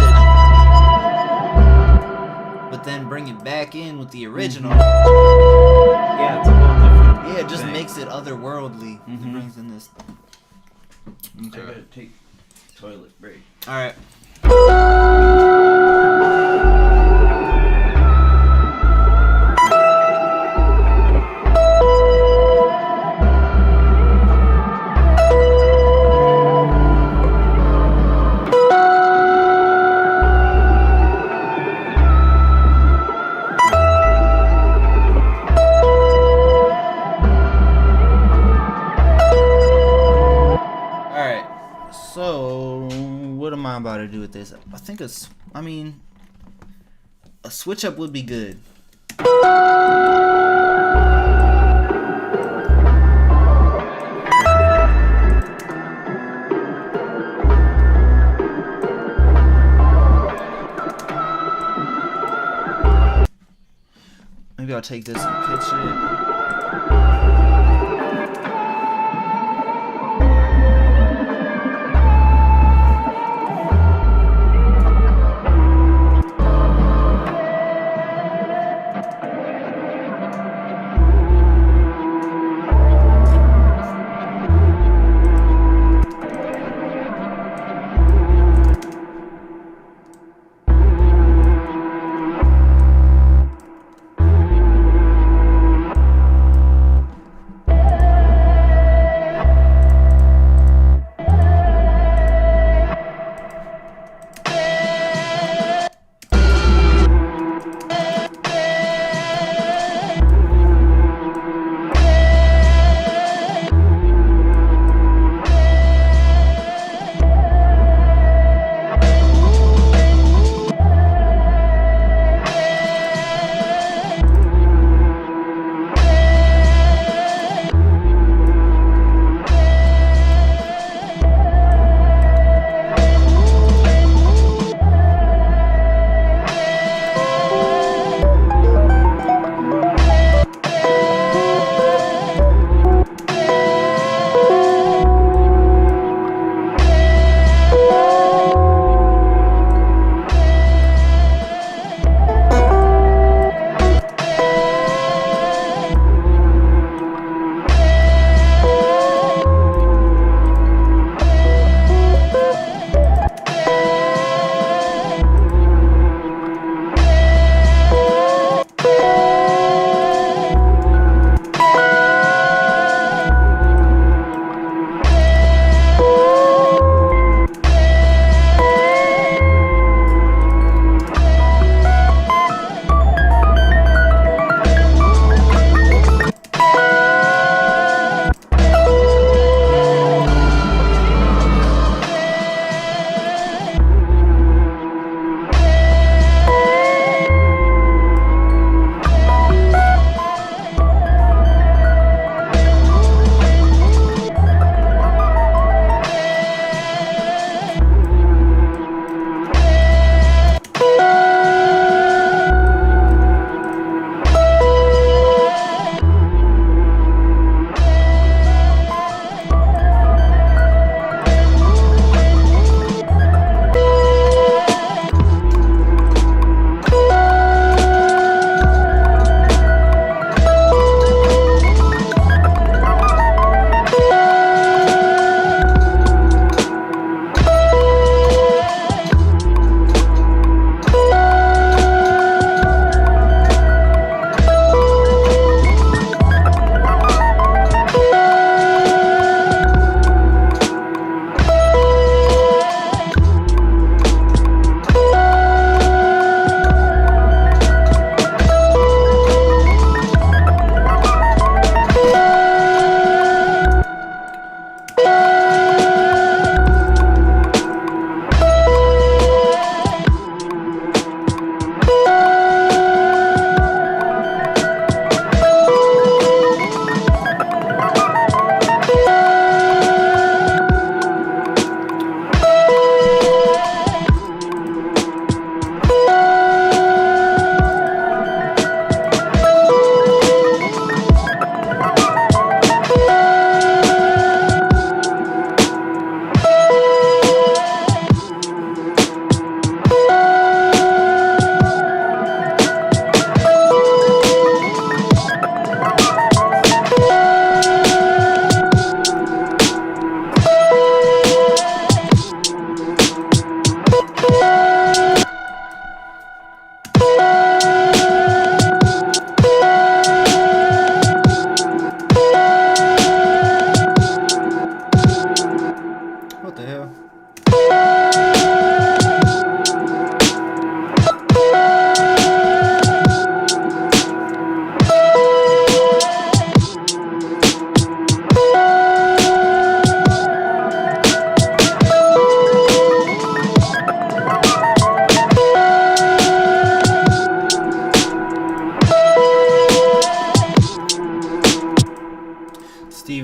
But then bring it back in with the original. Yeah, it's a whole different it just thing. makes it otherworldly. It brings in this. I gotta take toilet break. Alright. So, what am I about to do with this? I think a switch up would be good. Maybe I'll take this and pitch it.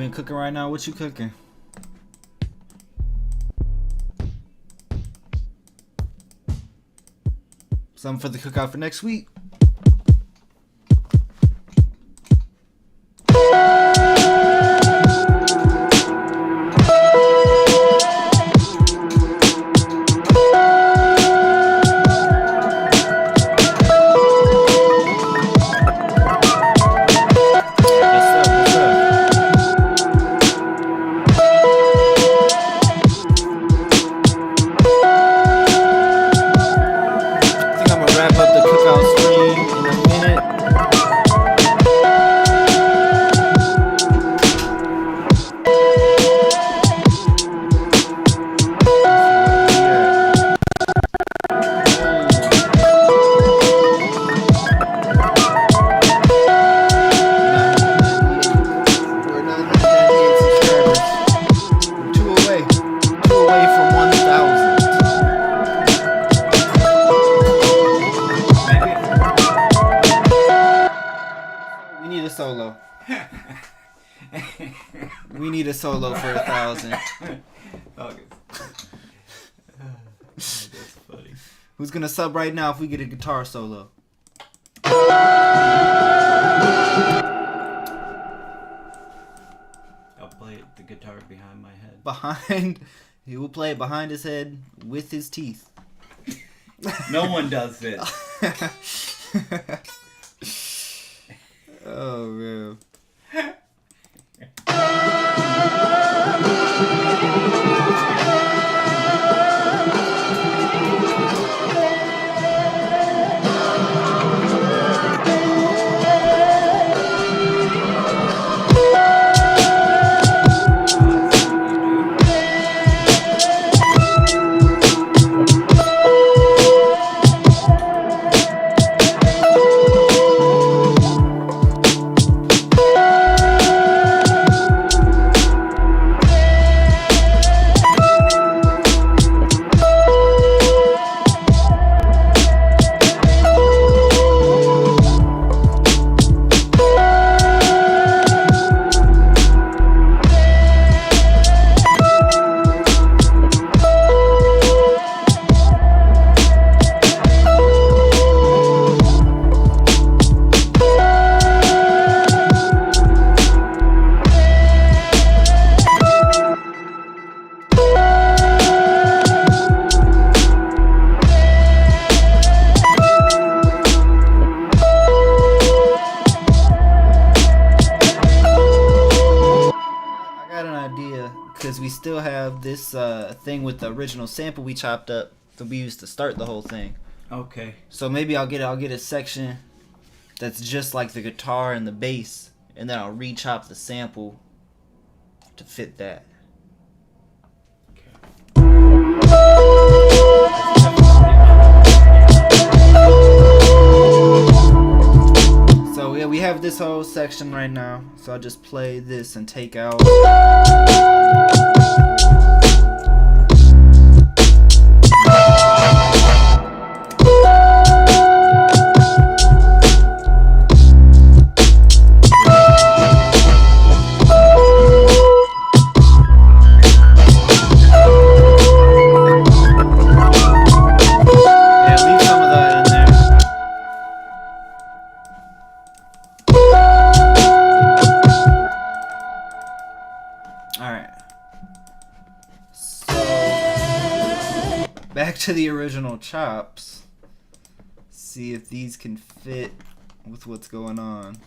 ain't cooking right now. What you cooking? Something for the cookout for next week. Solo. We need a solo for 1,000. August. That's funny. Who's gonna sub right now if we get a guitar solo? I'll play the guitar behind my head. He will play it behind his head with his teeth. No one does this. Oh man. Because we still have this thing with the original sample we chopped up that we used to start the whole thing. Okay. So maybe I'll get a section that's just like the guitar and the bass, and then I'll re-chop the sample to fit that. So yeah, we have this whole section right now. So I'll just play this and take out. Back to the original chops. See if these can fit with what's going on.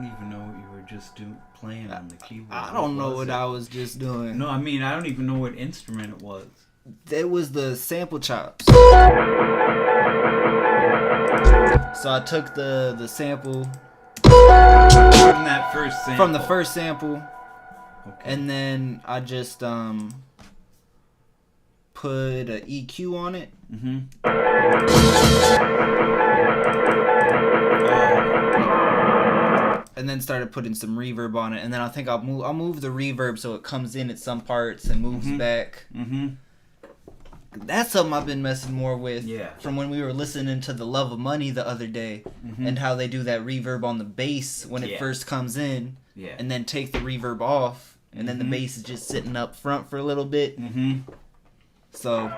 don't even know what you were just playing on the keyboard. I don't know what I was just doing. No, I mean, I don't even know what instrument it was. It was the sample chops. So I took the sample From that first sample. from the first sample, Okay. and then I just put an EQ on it. Mm-hmm. And then started putting some reverb on it, and then I think I'll move the reverb so it comes in at some parts and moves back. Mm-hmm. That's something I've been messing more with. Yeah. From when we were listening to The Love of Money the other day, and how they do that reverb on the bass when it first comes in, and then take the reverb off, and then the bass is just sitting up front for a little bit. Mm-hmm. So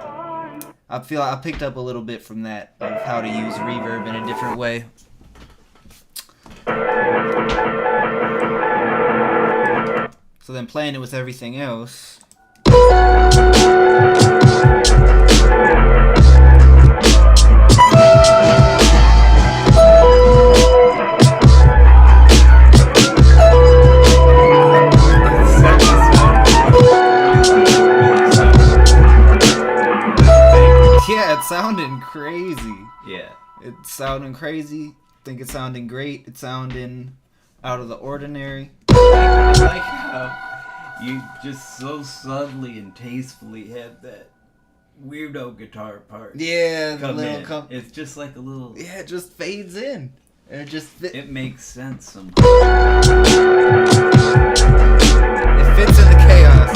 I feel I picked up a little bit from that of how to use reverb in a different way. So then playing it with everything else. Yeah, it's sounding crazy. Yeah. It's sounding crazy. Think it's sounding great. It's sounding out of the ordinary. I like how you just so subtly and tastefully have that weirdo guitar part. Yeah, the Come little in. It's just like a little. yeah, it just fades in. And it just It makes sense somehow. it fits in the chaos.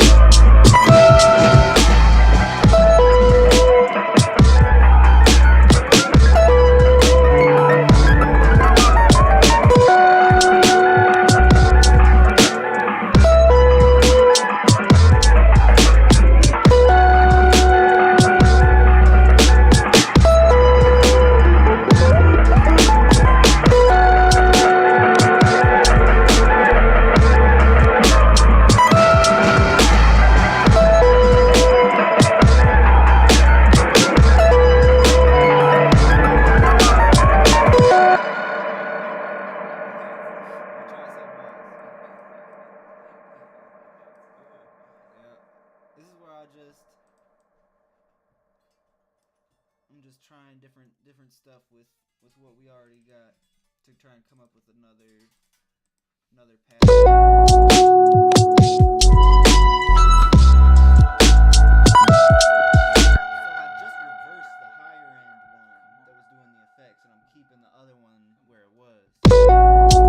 I'm just trying different stuff with what we already got to try and come up with another path. So I just reversed the higher end one that was doing the effects, and I'm keeping the other one where it was.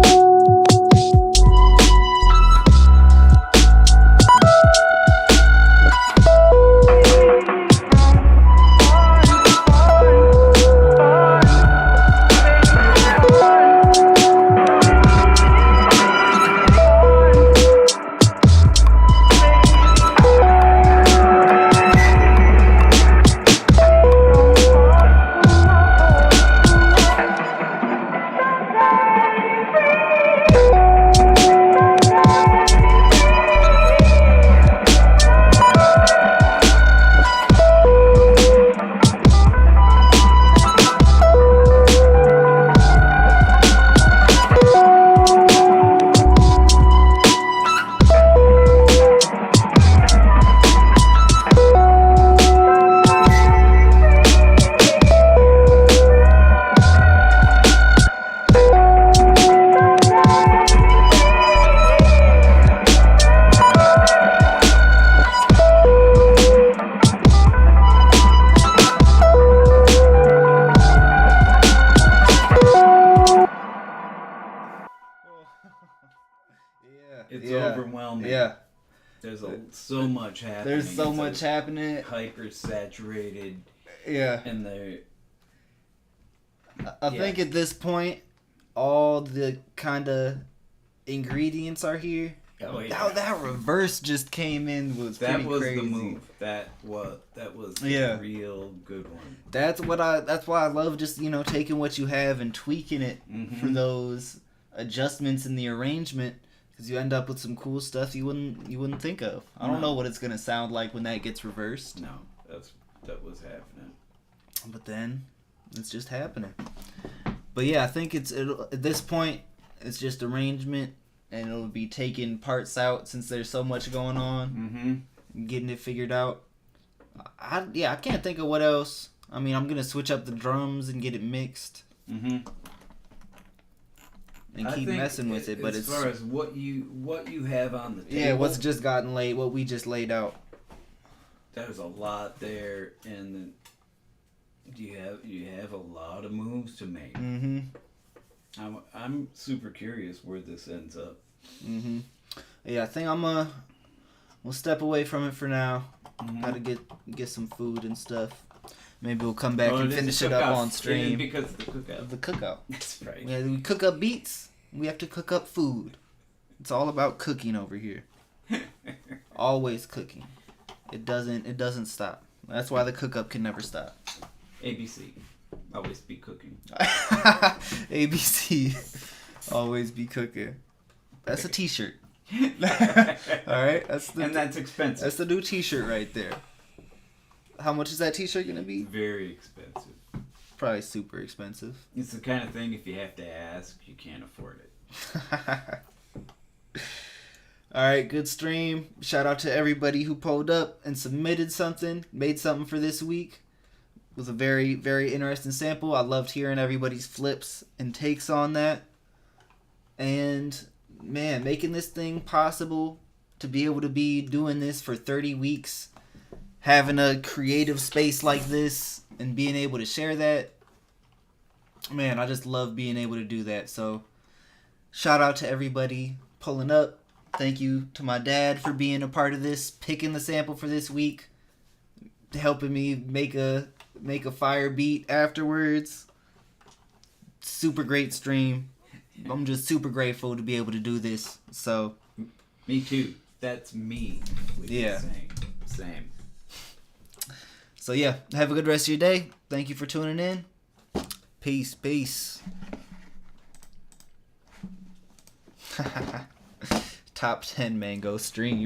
It's overwhelming. Yeah. There's so much happening. There's so It's much happening. Hyper saturated. Yeah. And the. I think at this point, all the kind of ingredients are here. Oh, yeah. How that reverse just came in was pretty crazy. The move. That was Yeah. a real good one. That's why I love just, taking what you have and tweaking it for those adjustments in the arrangement, because you end up with some cool stuff you wouldn't think of. I don't know what it's gonna sound like when that gets reversed. No, that was happening. But then it's just happening. But yeah, I think at this point, It's just arrangement, and it'll be taking parts out since there's so much going on. Mm-hmm. Getting it figured out. I can't think of what else. I mean, I'm gonna switch up the drums and get it mixed. Mm-hmm. And keep messing with it, but as far as what you have on the table. Yeah, what's just gotten laid, what we just laid out. There's a lot there, and you have a lot of moves to make. Mm-hmm. I'm super curious where this ends up. Mm-hmm. Yeah, I think we'll step away from it for now. Mm-hmm. Gotta get some food and stuff. Maybe we'll come back and finish it up on stream. Because of the cookout. The cookout. That's right. Yeah, we cook up beats. We have to cook up food. It's all about cooking over here. Always cooking. It doesn't stop. That's why the cook up can never stop. ABC. Always be cooking. ABC. Always be cooking. That's a t-shirt. Alright? And that's expensive. That's the new t-shirt right there. How much is that t-shirt gonna be? Very expensive. Probably super expensive. It's the kind of thing, if you have to ask, you can't afford it. Alright, good stream. Shout out to everybody who pulled up and submitted something, made something for this week. It was a very, very interesting sample. I loved hearing everybody's flips and takes on that. And, man, making this thing possible to be able to be doing this for 30 weeks, having a creative space like this, and being able to share that. Man, I just love being able to do that. So, shout out to everybody pulling up. Thank you to my dad for being a part of this, picking the sample for this week, helping me make a fire beat afterwards. Super great stream. I'm just super grateful to be able to do this. So, me too. That's me. Yeah. Same. So yeah, have a good rest of your day. Thank you for tuning in. Peace. Top 10 mango stream.